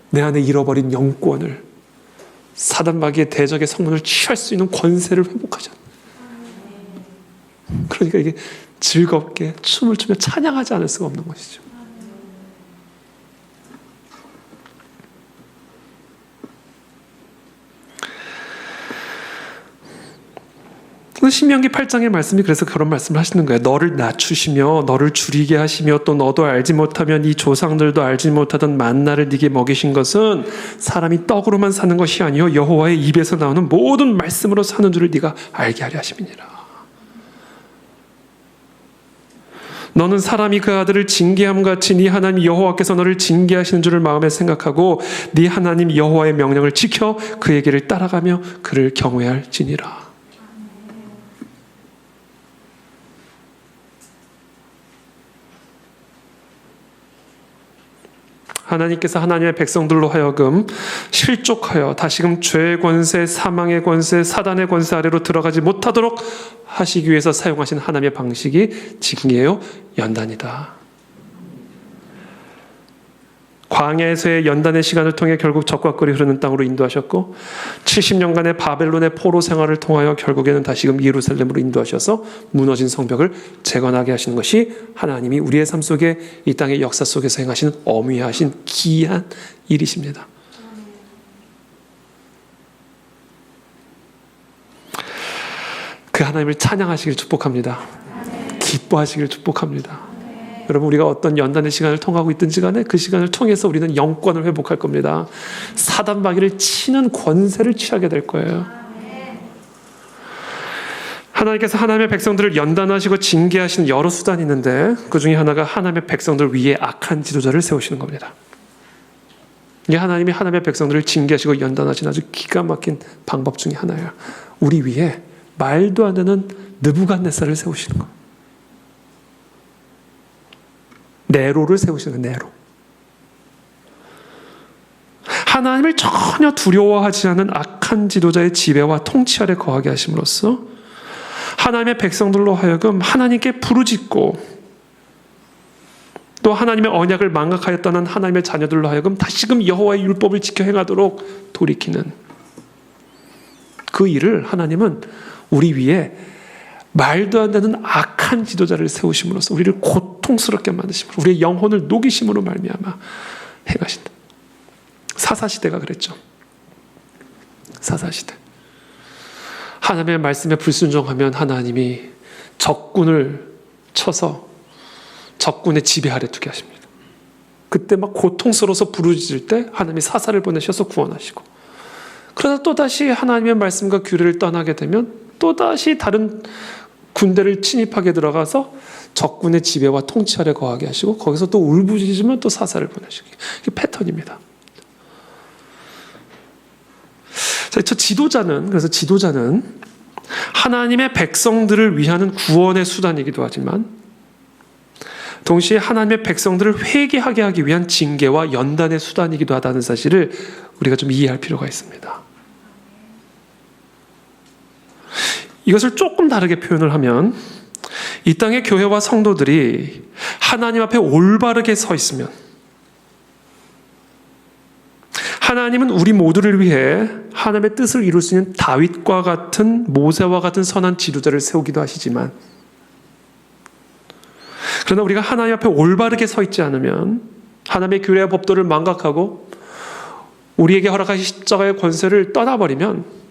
내 안에 잃어버린 영권을, 사단 마귀의 대적의 성문을 취할 수 있는 권세를 회복하셨네. 그러니까 이게 즐겁게 춤을 추며 찬양하지 않을 수가 없는 것이죠. 신명기 8장의 말씀이 그래서 그런 말씀을 하시는 거예요. 너를 낮추시며 너를 줄이게 하시며 또 너도 알지 못하면 이 조상들도 알지 못하던 만나를 네게 먹이신 것은 사람이 떡으로만 사는 것이 아니요 여호와의 입에서 나오는 모든 말씀으로 사는 줄을 네가 알게 하려 하심이니라. 너는 사람이 그 아들을 징계함 같이 네 하나님 여호와께서 너를 징계하시는 줄을 마음에 생각하고 네 하나님 여호와의 명령을 지켜 그의 길을 따라가며 그를 경외할지니라. 하나님께서 하나님의 백성들로 하여금 실족하여 다시금 죄의 권세, 사망의 권세, 사단의 권세 아래로 들어가지 못하도록 하시기 위해서 사용하신 하나님의 방식이 징계요 연단이다. 광야에서의 연단의 시간을 통해 결국 적과 꿀이 흐르는 땅으로 인도하셨고 70년간의 바벨론의 포로 생활을 통하여 결국에는 다시금 예루살렘으로 인도하셔서 무너진 성벽을 재건하게 하시는 것이 하나님이 우리의 삶 속에 이 땅의 역사 속에서 행하시는 어미하신 기이한 일이십니다. 그 하나님을 찬양하시길 축복합니다. 기뻐하시길 축복합니다. 여러분, 우리가 어떤 연단의 시간을 통하고 있든지 간에 그 시간을 통해서 우리는 영권을 회복할 겁니다. 사단 마귀를 치는 권세를 취하게 될 거예요. 하나님께서 하나님의 백성들을 연단하시고 징계하시는 여러 수단이 있는데 그 중에 하나가 하나님의 백성들 위에 악한 지도자를 세우시는 겁니다. 이게 하나님이 하나님의 백성들을 징계하시고 연단하시는 아주 기가 막힌 방법 중에 하나예요. 우리 위에 말도 안 되는 느부갓네살을 세우시는 거예요. 네로를 세우시는 거예요. 네로. 하나님을 전혀 두려워하지 않는 악한 지도자의 지배와 통치 아래 거하게 하심으로써 하나님의 백성들로 하여금 하나님께 부르짖고 또 하나님의 언약을 망각하였다는 하나님의 자녀들로 하여금 다시금 여호와의 율법을 지켜 행하도록 돌이키는 그 일을 하나님은 우리 위에 말도 안 되는 악한 지도자를 세우심으로써 우리를 고통스럽게 만드심으로 우리의 영혼을 녹이심으로 말미암아 행하신다. 사사시대가 그랬죠. 사사시대. 하나님의 말씀에 불순종하면 하나님이 적군을 쳐서 적군의 지배 아래 두게 하십니다. 그때 막 고통스러워서 부르짖을 때 하나님이 사사를 보내셔서 구원하시고 그러다 또다시 하나님의 말씀과 규례를 떠나게 되면 또다시 다른 군대를 침입하게 들어가서 적군의 지배와 통치 아래 거하게 하시고 거기서 또 울부짖으면 또 사사를 보내시고 이게 패턴입니다. 자, 그래서 지도자는 하나님의 백성들을 위하는 구원의 수단이기도 하지만 동시에 하나님의 백성들을 회개하게 하기 위한 징계와 연단의 수단이기도 하다는 사실을 우리가 좀 이해할 필요가 있습니다. 이것을 조금 다르게 표현을 하면 이 땅의 교회와 성도들이 하나님 앞에 올바르게 서 있으면 하나님은 우리 모두를 위해 하나님의 뜻을 이룰 수 있는 다윗과 같은 모세와 같은 선한 지도자를 세우기도 하시지만 그러나 우리가 하나님 앞에 올바르게 서 있지 않으면 하나님의 규례와 법도를 망각하고 우리에게 허락하신 십자가의 권세를 떠나버리면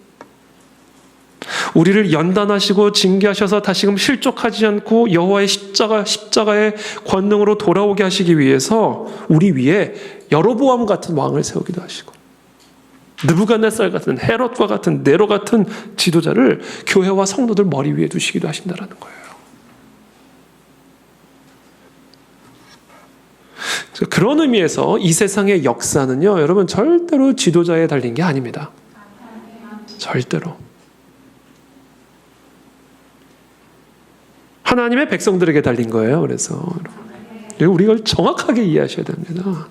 우리를 연단하시고 징계하셔서 다시금 실족하지 않고 여호와의 십자가의 권능으로 돌아오게 하시기 위해서 우리 위에 여로보암 같은 왕을 세우기도 하시고 느부갓네살 같은 헤롯과 같은 네로 같은 지도자를 교회와 성도들 머리 위에 두시기도 하신다는 거예요. 그런 의미에서 이 세상의 역사는요, 여러분 절대로 지도자에 달린 게 아닙니다. 절대로. 하나님의 백성들에게 달린 거예요. 그래서 우리가 정확하게 이해하셔야 됩니다.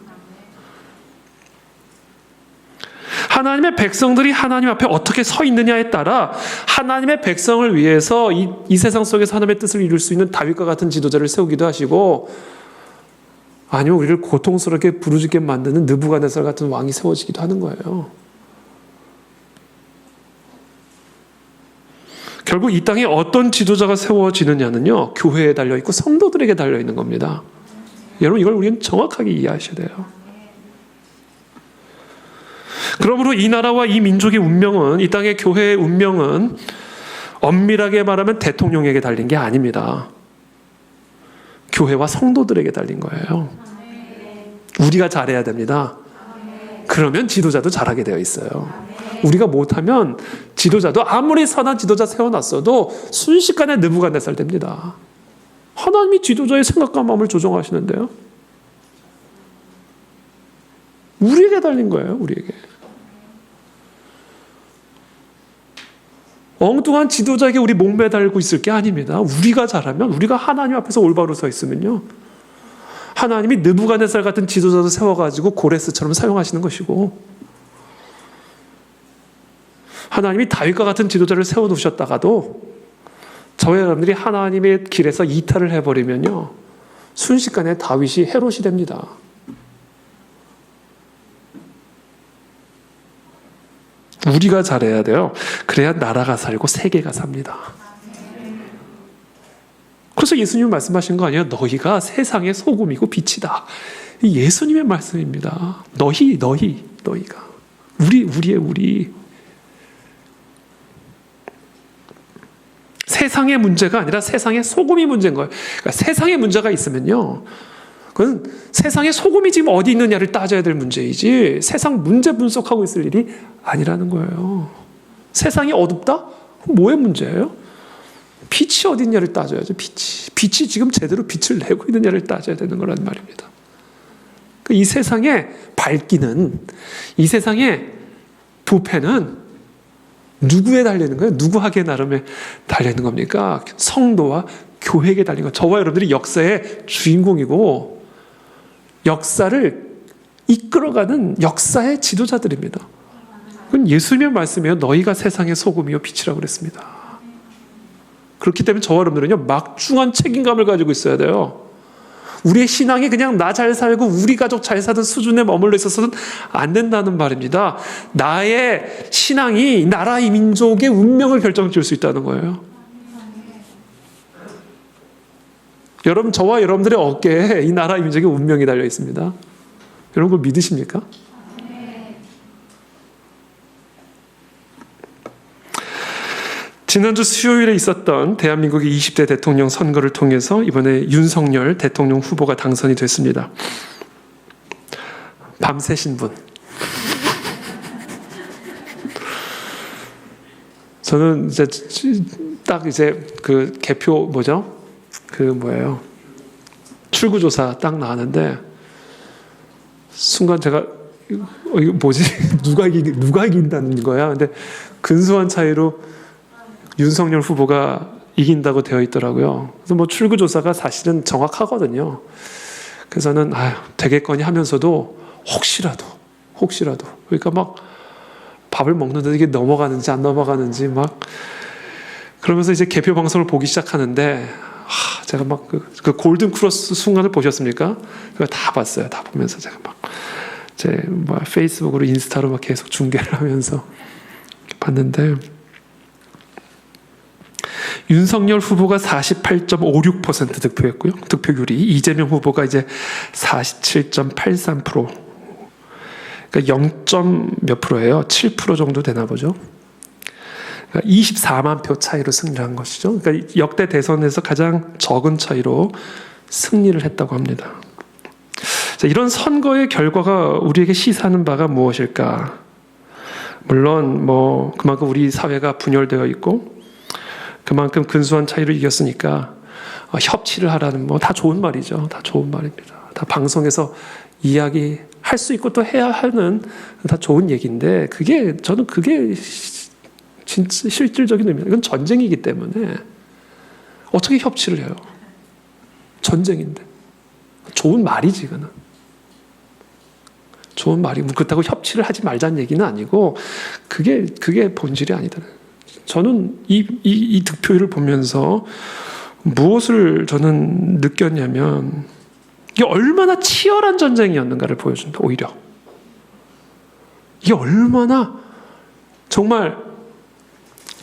하나님의 백성들이 하나님 앞에 어떻게 서 있느냐에 따라 하나님의 백성을 위해서 이 세상 속에서 하나님의 뜻을 이룰 수 있는 다윗과 같은 지도자를 세우기도 하시고 아니면 우리를 고통스럽게 부르짖게 만드는 느부갓네살 같은 왕이 세워지기도 하는 거예요. 결국 이 땅에 어떤 지도자가 세워지느냐는요, 교회에 달려있고 성도들에게 달려있는 겁니다. 여러분, 이걸 우리는 정확하게 이해하셔야 돼요. 그러므로 이 나라와 이 민족의 운명은, 이 땅의 교회의 운명은 엄밀하게 말하면 대통령에게 달린 게 아닙니다. 교회와 성도들에게 달린 거예요. 우리가 잘해야 됩니다. 그러면 지도자도 잘하게 되어 있어요. 우리가 못하면 지도자도 아무리 선한 지도자 세워놨어도 순식간에 느부갓네살 됩니다. 하나님이 지도자의 생각과 마음을 조정하시는데요. 우리에게 달린 거예요. 우리에게. 엉뚱한 지도자에게 우리 목매달고 있을 게 아닙니다. 우리가 잘하면, 우리가 하나님 앞에서 올바로 서 있으면요, 하나님이 느부갓네살 같은 지도자도 세워가지고 고레스처럼 사용하시는 것이고, 하나님이 다윗과 같은 지도자를 세워두셨다가도 저와 여러분들이 하나님의 길에서 이탈을 해버리면요, 순식간에 다윗이 헤롯이 됩니다. 우리가 잘해야 돼요. 그래야 나라가 살고 세계가 삽니다. 그래서 예수님이 말씀하신 거 아니에요? 너희가 세상의 소금이고 빛이다. 예수님의 말씀입니다. 너희가. 우리. 세상의 문제가 아니라 세상의 소금이 문제인 거예요. 그러니까 세상의 문제가 있으면요, 그건 세상의 소금이 지금 어디 있느냐를 따져야 될 문제이지 세상 문제 분석하고 있을 일이 아니라는 거예요. 세상이 어둡다? 뭐의 문제예요? 빛이 어디 있냐를 따져야죠. 빛이 지금 제대로 빛을 내고 있느냐를 따져야 되는 거란 말입니다. 이 세상에 밝기는, 이 세상의 부패는 누구에 달리는 거예요? 누구 하기에 나름에 달리는 겁니까? 성도와 교회에게 달린 거예요. 저와 여러분들이 역사의 주인공이고 역사를 이끌어가는 역사의 지도자들입니다. 그건 예수님의 말씀이에요. 너희가 세상의 소금이요 빛이라고 그랬습니다. 그렇기 때문에 저와 여러분들은요, 막중한 책임감을 가지고 있어야 돼요. 우리의 신앙이 그냥 나 잘 살고 우리 가족 잘 사는 수준에 머물러 있어서는 안 된다는 말입니다. 나의 신앙이 나라 이 민족의 운명을 결정지을 수 있다는 거예요. 여러분, 저와 여러분들의 어깨에 이 나라 이 민족의 운명이 달려 있습니다. 여러분, 그걸 믿으십니까? 지난주 수요일에 있었던 대한민국의 20대 대통령 선거를 통해서 이번에 윤석열 대통령 후보가 당선이 됐습니다. 밤새신 분. 저는 이제 딱 그 개표 출구조사 딱 나왔는데 순간 제가 이거 뭐지? 누가 이긴다는 거야? 근데 근소한 차이로 윤석열 후보가 이긴다고 되어 있더라고요. 그래서 출구조사가 사실은 정확하거든요. 그래서 저는 되겠거니 하면서도 혹시라도 그러니까 막 밥을 먹는데 이게 넘어가는지 안 넘어가는지 그러면서 이제 개표 방송을 보기 시작하는데 제가 그 골든 크로스 순간을 보셨습니까? 그거 다 봤어요. 다 보면서 제가 제 페이스북으로 인스타로 계속 중계를 하면서 봤는데 윤석열 후보가 48.56% 득표했고요. 득표율이 이재명 후보가 이제 47.83%. 그러니까 0. 몇 프로예요? 7% 정도 되나 보죠. 그러니까 24만 표 차이로 승리를 한 것이죠. 그러니까 역대 대선에서 가장 적은 차이로 승리를 했다고 합니다. 자, 이런 선거의 결과가 우리에게 시사하는 바가 무엇일까? 물론 그만큼 우리 사회가 분열되어 있고 그만큼 근소한 차이로 이겼으니까 협치를 하라는 다 좋은 말이죠. 다 좋은 말입니다. 다 방송에서 이야기할 수 있고 또 해야 하는 다 좋은 얘기인데 저는 그게 진짜 실질적인 의미입니다. 이건 전쟁이기 때문에 어떻게 협치를 해요? 전쟁인데. 좋은 말이지, 그거는. 좋은 말이고 그렇다고 협치를 하지 말자는 얘기는 아니고 그게 본질이 아니다. 저는 이 득표율을 보면서 무엇을 저는 느꼈냐면 이게 얼마나 치열한 전쟁이었는가를 보여준다. 오히려 이게 얼마나 정말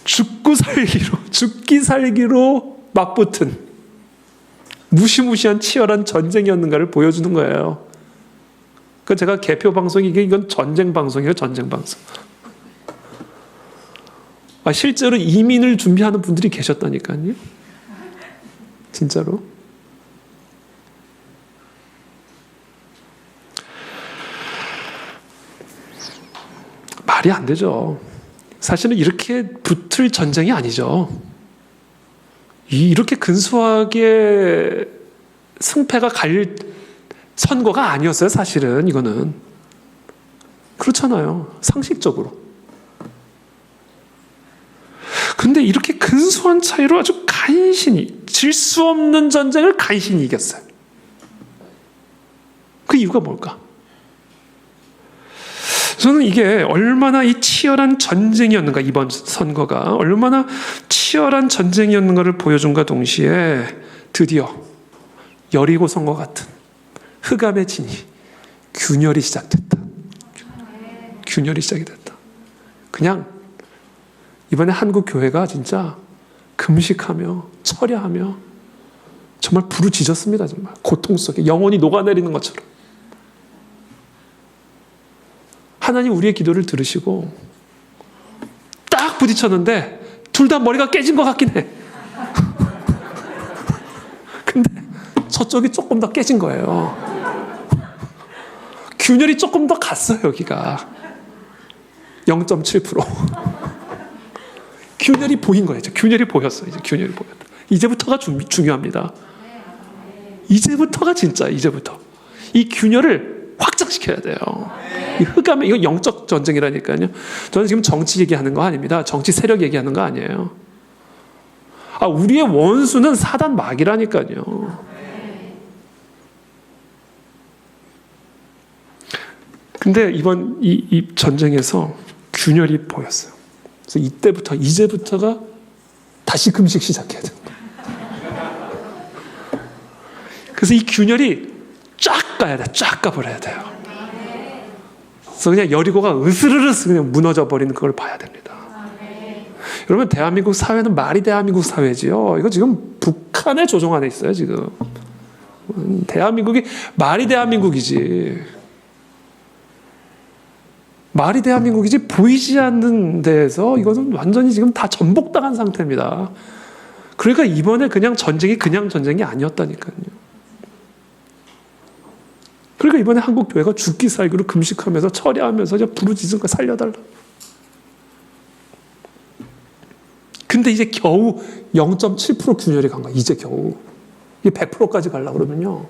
죽고 살기로 죽기 살기로 맞붙은 무시무시한 치열한 전쟁이었는가를 보여주는 거예요. 그 제가 개표 방송이 이건 전쟁 방송이에요, 전쟁 방송. 실제로 이민을 준비하는 분들이 계셨다니까요. 진짜로. 말이 안 되죠. 사실은 이렇게 붙을 전쟁이 아니죠. 이렇게 근소하게 승패가 갈릴 선거가 아니었어요, 사실은. 이거는. 그렇잖아요. 상식적으로. 근데 이렇게 근소한 차이로 아주 간신히, 질 수 없는 전쟁을 간신히 이겼어요. 그 이유가 뭘까? 저는 이게 얼마나 이 치열한 전쟁이었는가, 이번 선거가 얼마나 치열한 전쟁이었는가를 보여준과 동시에 드디어 여리고 선거 같은 흑암의 진이, 균열이 시작됐다. 균열이 시작이 됐다. 그냥 이번에 한국 교회가 진짜 금식하며 철야하며 정말 부르짖었습니다. 정말 고통 속에 영혼이 녹아내리는 것처럼. 하나님 우리의 기도를 들으시고 딱 부딪혔는데 둘 다 머리가 깨진 것 같긴 해. 근데 저쪽이 조금 더 깨진 거예요. 균열이 조금 더 갔어요, 여기가. 0.7%. 균열이 보인 거예요. 균열이 보였어요. 이제 균열이 보였다. 이제부터가 중요합니다. 이제부터가 진짜, 이제부터. 이 균열을 확장시켜야 돼요. 이 흑암의, 이거 영적 전쟁이라니까요. 저는 지금 정치 얘기하는 거 아닙니다. 정치 세력 얘기하는 거 아니에요. 우리의 원수는 사단 마귀라니까요. 근데 이번 이 전쟁에서 균열이 보였어요. 그래서 이때부터, 이제부터가 다시 금식 시작해야 됩니다. 그래서 이 균열이 쫙 가야 돼. 쫙 가버려야 돼요. 그래서 그냥 여리고가 으스르르스 그냥 무너져 버리는 그걸 봐야 됩니다. 여러분, 대한민국 사회는 말이 대한민국 사회지요. 이거 지금 북한의 조종 안에 있어요, 지금. 대한민국이 말이 대한민국이지. 말이 대한민국이지 보이지 않는 데에서 이것은 완전히 지금 다 전복당한 상태입니다. 그러니까 이번에 그냥 전쟁이 그냥 전쟁이 아니었다니까요. 그러니까 이번에 한국 교회가 죽기 살기로 금식하면서 철야하면서 부르짖은 거 살려달라. 근데 이제 겨우 0.7% 균열이 간 거야. 이제 겨우. 이게 100%까지 가려고 그러면요.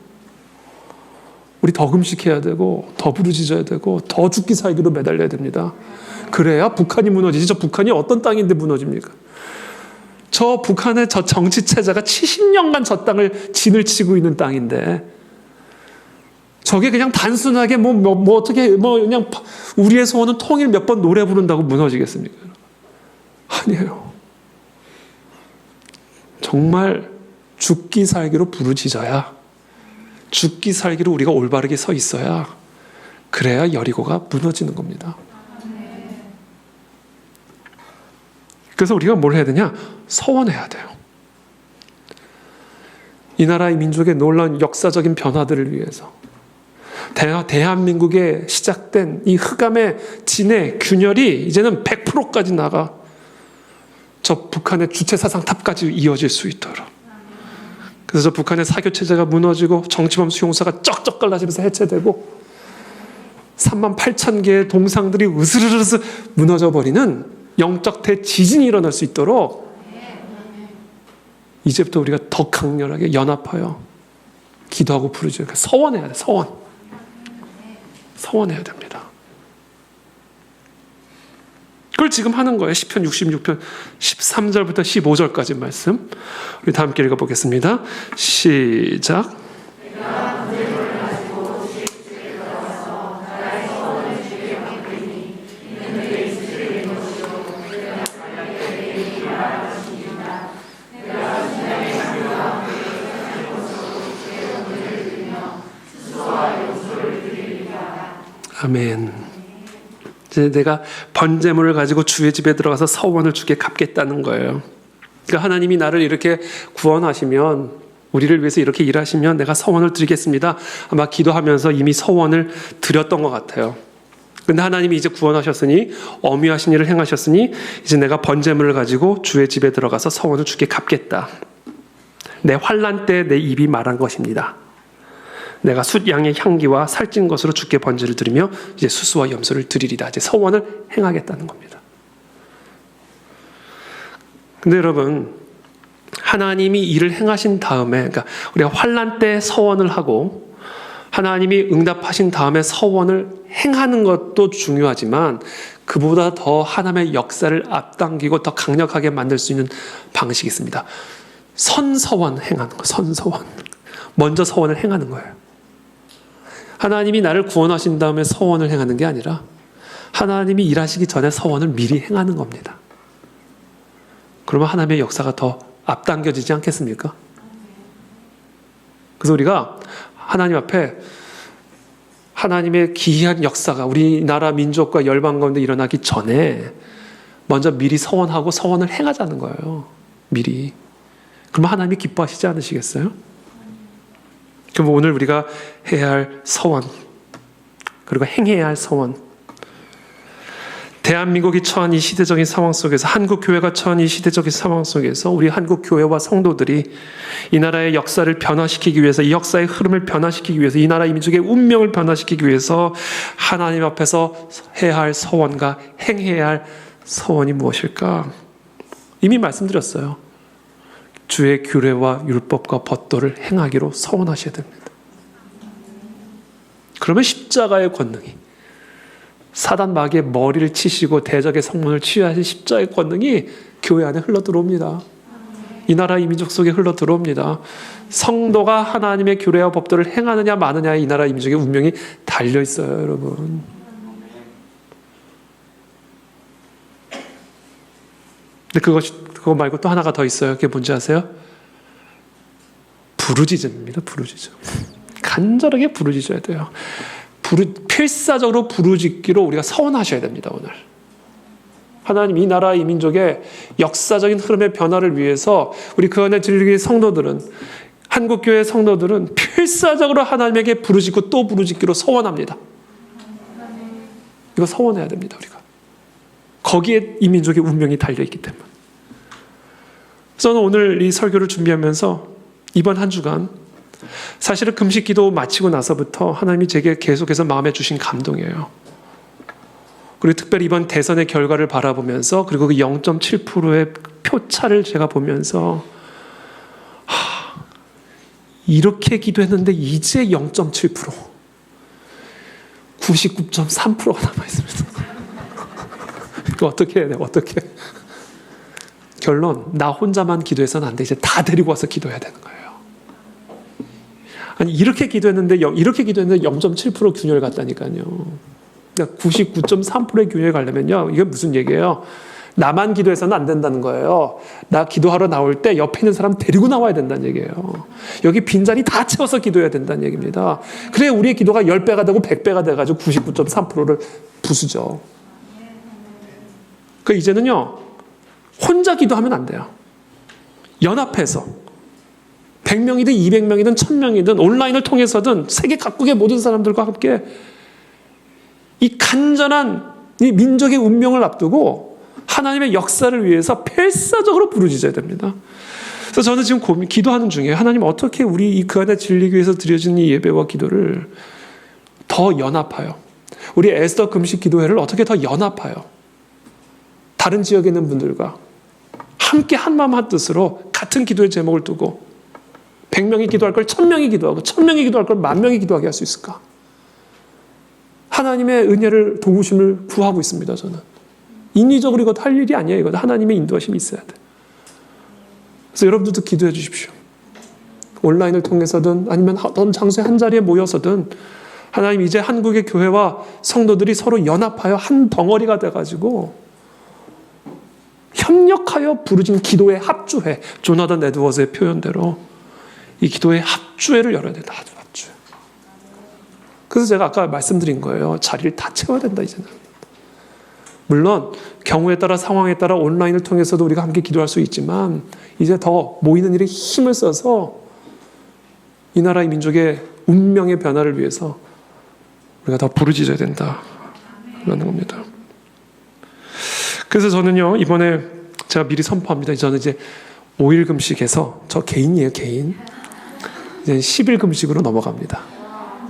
우리 더 금식해야 되고 더 부르짖어야 되고 더 죽기 살기로 매달려야 됩니다. 그래야 북한이 무너지지. 저 북한이 어떤 땅인데 무너집니까? 저 북한의 저 정치 체제가 70년간 저 땅을 진을 치고 있는 땅인데 저게 그냥 단순하게 어떻게 그냥 우리의 소원은 통일 몇 번 노래 부른다고 무너지겠습니까? 아니에요. 정말 죽기 살기로 부르짖어야, 죽기 살기로 우리가 올바르게 서 있어야, 그래야 여리고가 무너지는 겁니다. 그래서 우리가 뭘 해야 되냐? 서원해야 돼요. 이 나라의 민족의 놀라운 역사적인 변화들을 위해서, 대한민국에 시작된 이 흑암의 진의 균열이 이제는 100%까지 나가 저 북한의 주체사상탑까지 이어질 수 있도록. 그래서 저 북한의 사교체제가 무너지고 정치범 수용소가 쩍쩍 갈라지면서 해체되고 38,000개의 동상들이 으스르르스 무너져버리는 영적 대지진이 일어날 수 있도록 이제부터 우리가 더 강렬하게 연합하여 기도하고 부르짖어요. 서원해야 돼. 서원해야 됩니다. 그걸 지금 하는 거예요. 시편 66편 13절부터 15절까지 말씀. 우리 다 함께 읽어보겠습니다. 시작. 아멘. 이제 내가 번제물을 가지고 주의 집에 들어가서 서원을 주께 갚겠다는 거예요. 그러니까 하나님이 나를 이렇게 구원하시면, 우리를 위해서 이렇게 일하시면 내가 서원을 드리겠습니다. 아마 기도하면서 이미 서원을 드렸던 것 같아요. 근데 하나님이 이제 구원하셨으니, 어미하신 일을 행하셨으니 이제 내가 번제물을 가지고 주의 집에 들어가서 서원을 주께 갚겠다. 내 환난 때 내 입이 말한 것입니다. 내가 숫양의 향기와 살찐 것으로 주께 번제를 드리며 이제 수수와 염소를 드리리다. 이제 서원을 행하겠다는 겁니다. 근데 여러분, 하나님이 일을 행하신 다음에, 그러니까 우리가 환난 때 서원을 하고 하나님이 응답하신 다음에 서원을 행하는 것도 중요하지만, 그보다 더 하나님의 역사를 앞당기고 더 강력하게 만들 수 있는 방식이 있습니다. 선서원 행하는 거, 선서원. 먼저 서원을 행하는 거예요. 하나님이 나를 구원하신 다음에 서원을 행하는 게 아니라 하나님이 일하시기 전에 서원을 미리 행하는 겁니다. 그러면 하나님의 역사가 더 앞당겨지지 않겠습니까? 그래서 우리가 하나님 앞에 하나님의 기이한 역사가 우리나라 민족과 열방 가운데 일어나기 전에 먼저 미리 서원하고 서원을 행하자는 거예요. 미리. 그러면 하나님이 기뻐하시지 않으시겠어요? 그럼 오늘 우리가 해야 할 서원, 그리고 행해야 할 서원, 대한민국이 처한 이 시대적인 상황 속에서, 한국 교회가 처한 이 시대적인 상황 속에서 우리 한국 교회와 성도들이 이 나라의 역사를 변화시키기 위해서, 이 역사의 흐름을 변화시키기 위해서, 이 나라 민족의 운명을 변화시키기 위해서 하나님 앞에서 해야 할 서원과 행해야 할 서원이 무엇일까? 이미 말씀드렸어요. 주의 규례와 율법과 법도를 행하기로 서원하셔야 됩니다. 그러면 십자가의 권능이, 사단 마귀의 머리를 치시고 대적의 성문을 치유하신 십자가의 권능이 교회 안에 흘러들어옵니다. 이 나라 이 민족 속에 흘러들어옵니다. 성도가 하나님의 규례와 법도를 행하느냐 마느냐에 이 나라 이 민족의 운명이 달려있어요, 여러분. 근데 그거 말고 또 하나가 더 있어요. 그게 뭔지 아세요? 부르짖음입니다. 부르짖음. 간절하게 부르짖어야 돼요. 필사적으로 부르짖기로 우리가 서원하셔야 됩니다. 오늘 하나님, 이 나라 이 민족의 역사적인 흐름의 변화를 위해서 우리 그 안에 진리교회 성도들은, 한국교회 성도들은 필사적으로 하나님에게 부르짖고 또 부르짖기로 서원합니다. 이거 서원해야 됩니다. 우리가 거기에 이 민족의 운명이 달려있기 때문에. 저는 오늘 이 설교를 준비하면서 이번 한 주간 사실은 금식 기도 마치고 나서부터 하나님이 제게 계속해서 마음에 주신 감동이에요. 그리고 특별히 이번 대선의 결과를 바라보면서, 그리고 그 0.7%의 표차를 제가 보면서 이렇게 기도했는데 이제 0.7%, 99.3%가 남아있습니다. 이거 어떻게 해야 돼요? 어떻게? 결론, 나 혼자만 기도해서는 안 돼. 이제 다 데리고 와서 기도해야 되는 거예요. 아니, 이렇게 기도했는데 0.7% 균열 갔다니까요. 그러니까 99.3%의 균열 가려면요, 이게 무슨 얘기예요? 나만 기도해서는 안 된다는 거예요. 나 기도하러 나올 때 옆에 있는 사람 데리고 나와야 된다는 얘기예요. 여기 빈자리 다 채워서 기도해야 된다는 얘기입니다. 그래야 우리의 기도가 10배가 되고 100배가 돼가지고 99.3%를 부수죠. 그러니까 이제는요, 혼자 기도하면 안 돼요. 연합해서 100명이든 200명이든 1000명이든 온라인을 통해서든 세계 각국의 모든 사람들과 함께 이 간절한 이 민족의 운명을 앞두고 하나님의 역사를 위해서 필사적으로 부르짖어야 됩니다. 그래서 저는 지금 기도하는 중이에요. 하나님, 어떻게 우리 그 안에 진리기 위해서 드려지는 이 예배와 기도를 더 연합하여, 우리 에스더 금식 기도회를 어떻게 더 연합하여 다른 지역에 있는 분들과 함께 한마음 한뜻으로 같은 기도의 제목을 두고 100명이 기도할 걸 1000명이 기도하고 1000명이 기도할 걸 10,000명이 기도하게 할 수 있을까? 하나님의 은혜를, 도우심을 구하고 있습니다. 저는 인위적으로 이것 할 일이 아니에요. 이것 하나님의 인도하심이 있어야 돼. 그래서 여러분들도 기도해 주십시오. 온라인을 통해서든 아니면 어떤 장소에 한 자리에 모여서든 하나님, 이제 한국의 교회와 성도들이 서로 연합하여 한 덩어리가 돼가지고 협력하여 부르짖는 기도의 합주회, 조나단 에드워즈의 표현대로 이 기도의 합주회를 열어야 된다. 합주회. 그래서 제가 아까 말씀드린 거예요. 자리를 다 채워야 된다, 이제는. 물론 경우에 따라 상황에 따라 온라인을 통해서도 우리가 함께 기도할 수 있지만 이제 더 모이는 일에 힘을 써서 이 나라 이 민족의 운명의 변화를 위해서 우리가 더 부르짖어야 된다라는 겁니다. 그래서 저는요, 이번에 제가 미리 선포합니다. 저는 이제 5일 금식에서 저 개인이에요, 개인. 이제 10일 금식으로 넘어갑니다.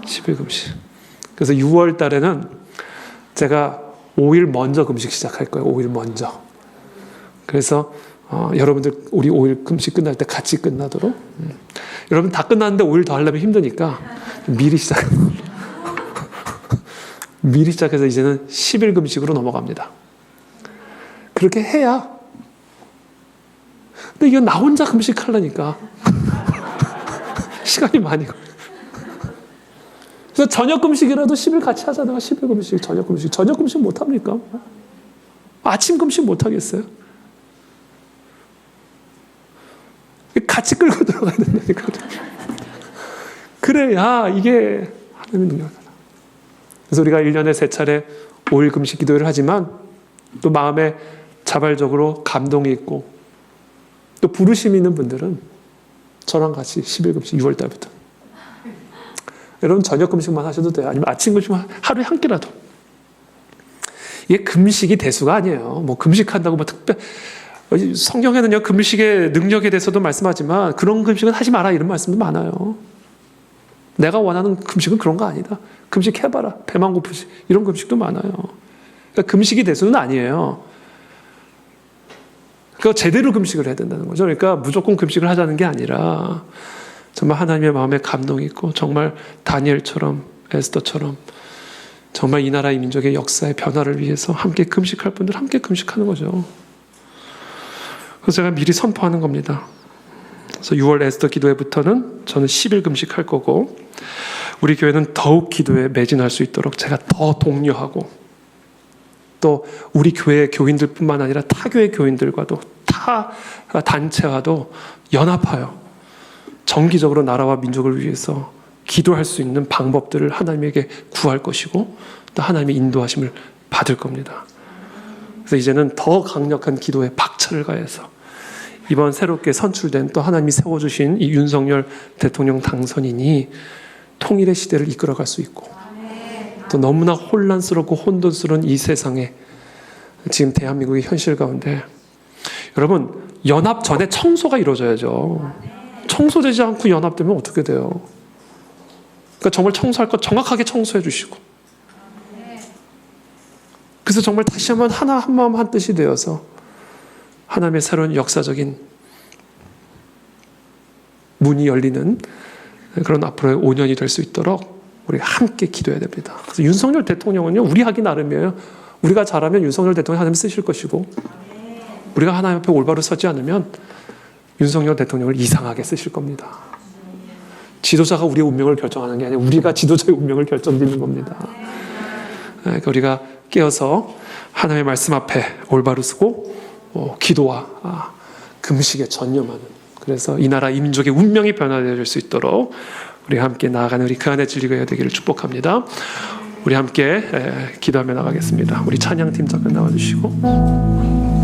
10일 금식. 그래서 6월 달에는 제가 5일 먼저 금식 시작할 거예요. 5일 먼저. 그래서 여러분들 우리 5일 금식 끝날 때 같이 끝나도록. 여러분 다 끝났는데 5일 더 하려면 힘드니까 미리 미리 시작해서 이제는 10일 금식으로 넘어갑니다. 그렇게 해야. 근데 이거 나 혼자 금식하려니까 시간이 많이 걸려. 그래서 저녁 금식이라도 10일 같이 하자다가 10일 금식, 저녁 금식. 저녁 금식 못합니까? 아침 금식 못하겠어요? 같이 끌고 들어가야 된다니까. 그래야 이게 하나님의 능력이다. 그래서 우리가 1년에 3차례 5일 금식 기도를 하지만 또 마음에 자발적으로 감동이 있고 또 부르심이 있는 분들은 저랑 같이 10일 금식 6월 달부터. 여러분 저녁 금식만 하셔도 돼요. 아니면 아침 금식만 하루에 한 끼라도. 이게 금식이 대수가 아니에요. 뭐 금식한다고 뭐 성경에는요 금식의 능력에 대해서도 말씀하지만 그런 금식은 하지 마라 이런 말씀도 많아요. 내가 원하는 금식은 그런 거 아니다. 금식 해봐라. 배만 고프지. 이런 금식도 많아요. 그러니까 금식이 대수는 아니에요. 그러니까 제대로 금식을 해야 된다는 거죠. 그러니까 무조건 금식을 하자는 게 아니라 정말 하나님의 마음에 감동이 있고 정말 다니엘처럼 에스더처럼 정말 이 나라 이 민족의 역사의 변화를 위해서 함께 금식할 분들 함께 금식하는 거죠. 그래서 제가 미리 선포하는 겁니다. 그래서 6월 에스더 기도회부터는 저는 10일 금식할 거고 우리 교회는 더욱 기도에 매진할 수 있도록 제가 더 독려하고 또 우리 교회 교인들뿐만 아니라 타 교회 교인들과도 타 단체와도 연합하여 정기적으로 나라와 민족을 위해서 기도할 수 있는 방법들을 하나님에게 구할 것이고 또 하나님의 인도하심을 받을 겁니다. 그래서 이제는 더 강력한 기도에 박차를 가해서 이번 새롭게 선출된 또 하나님이 세워주신 이 윤석열 대통령 당선인이 통일의 시대를 이끌어갈 수 있고 또 너무나 혼란스럽고 혼돈스러운 이 세상에 지금 대한민국의 현실 가운데 여러분 연합 전에 청소가 이루어져야죠. 청소되지 않고 연합되면 어떻게 돼요? 그러니까 정말 청소할 것 정확하게 청소해 주시고 그래서 정말 다시 한번 하나 한 마음 한 뜻이 되어서 하나님의 새로운 역사적인 문이 열리는 그런 앞으로의 5년이 될 수 있도록 우리 함께 기도해야 됩니다. 그래서 윤석열 대통령은요 우리 하기 나름이에요. 우리가 잘하면 윤석열 대통령 하나님 쓰실 것이고 우리가 하나님 앞에 올바로 서지 않으면 윤석열 대통령을 이상하게 쓰실 겁니다. 지도자가 우리의 운명을 결정하는 게 아니라 우리가 지도자의 운명을 결정짓는 겁니다. 그러니까 우리가 깨어서 하나님의 말씀 앞에 올바로 서고 기도와 금식에 전념하는 그래서 이 나라 이 민족의 운명이 변화될 수 있도록 우리 함께 나아가는 우리 그 안에 진리가 되기를 축복합니다. 우리 함께 기도하며 나가겠습니다. 우리 찬양팀 잠깐 나와주시고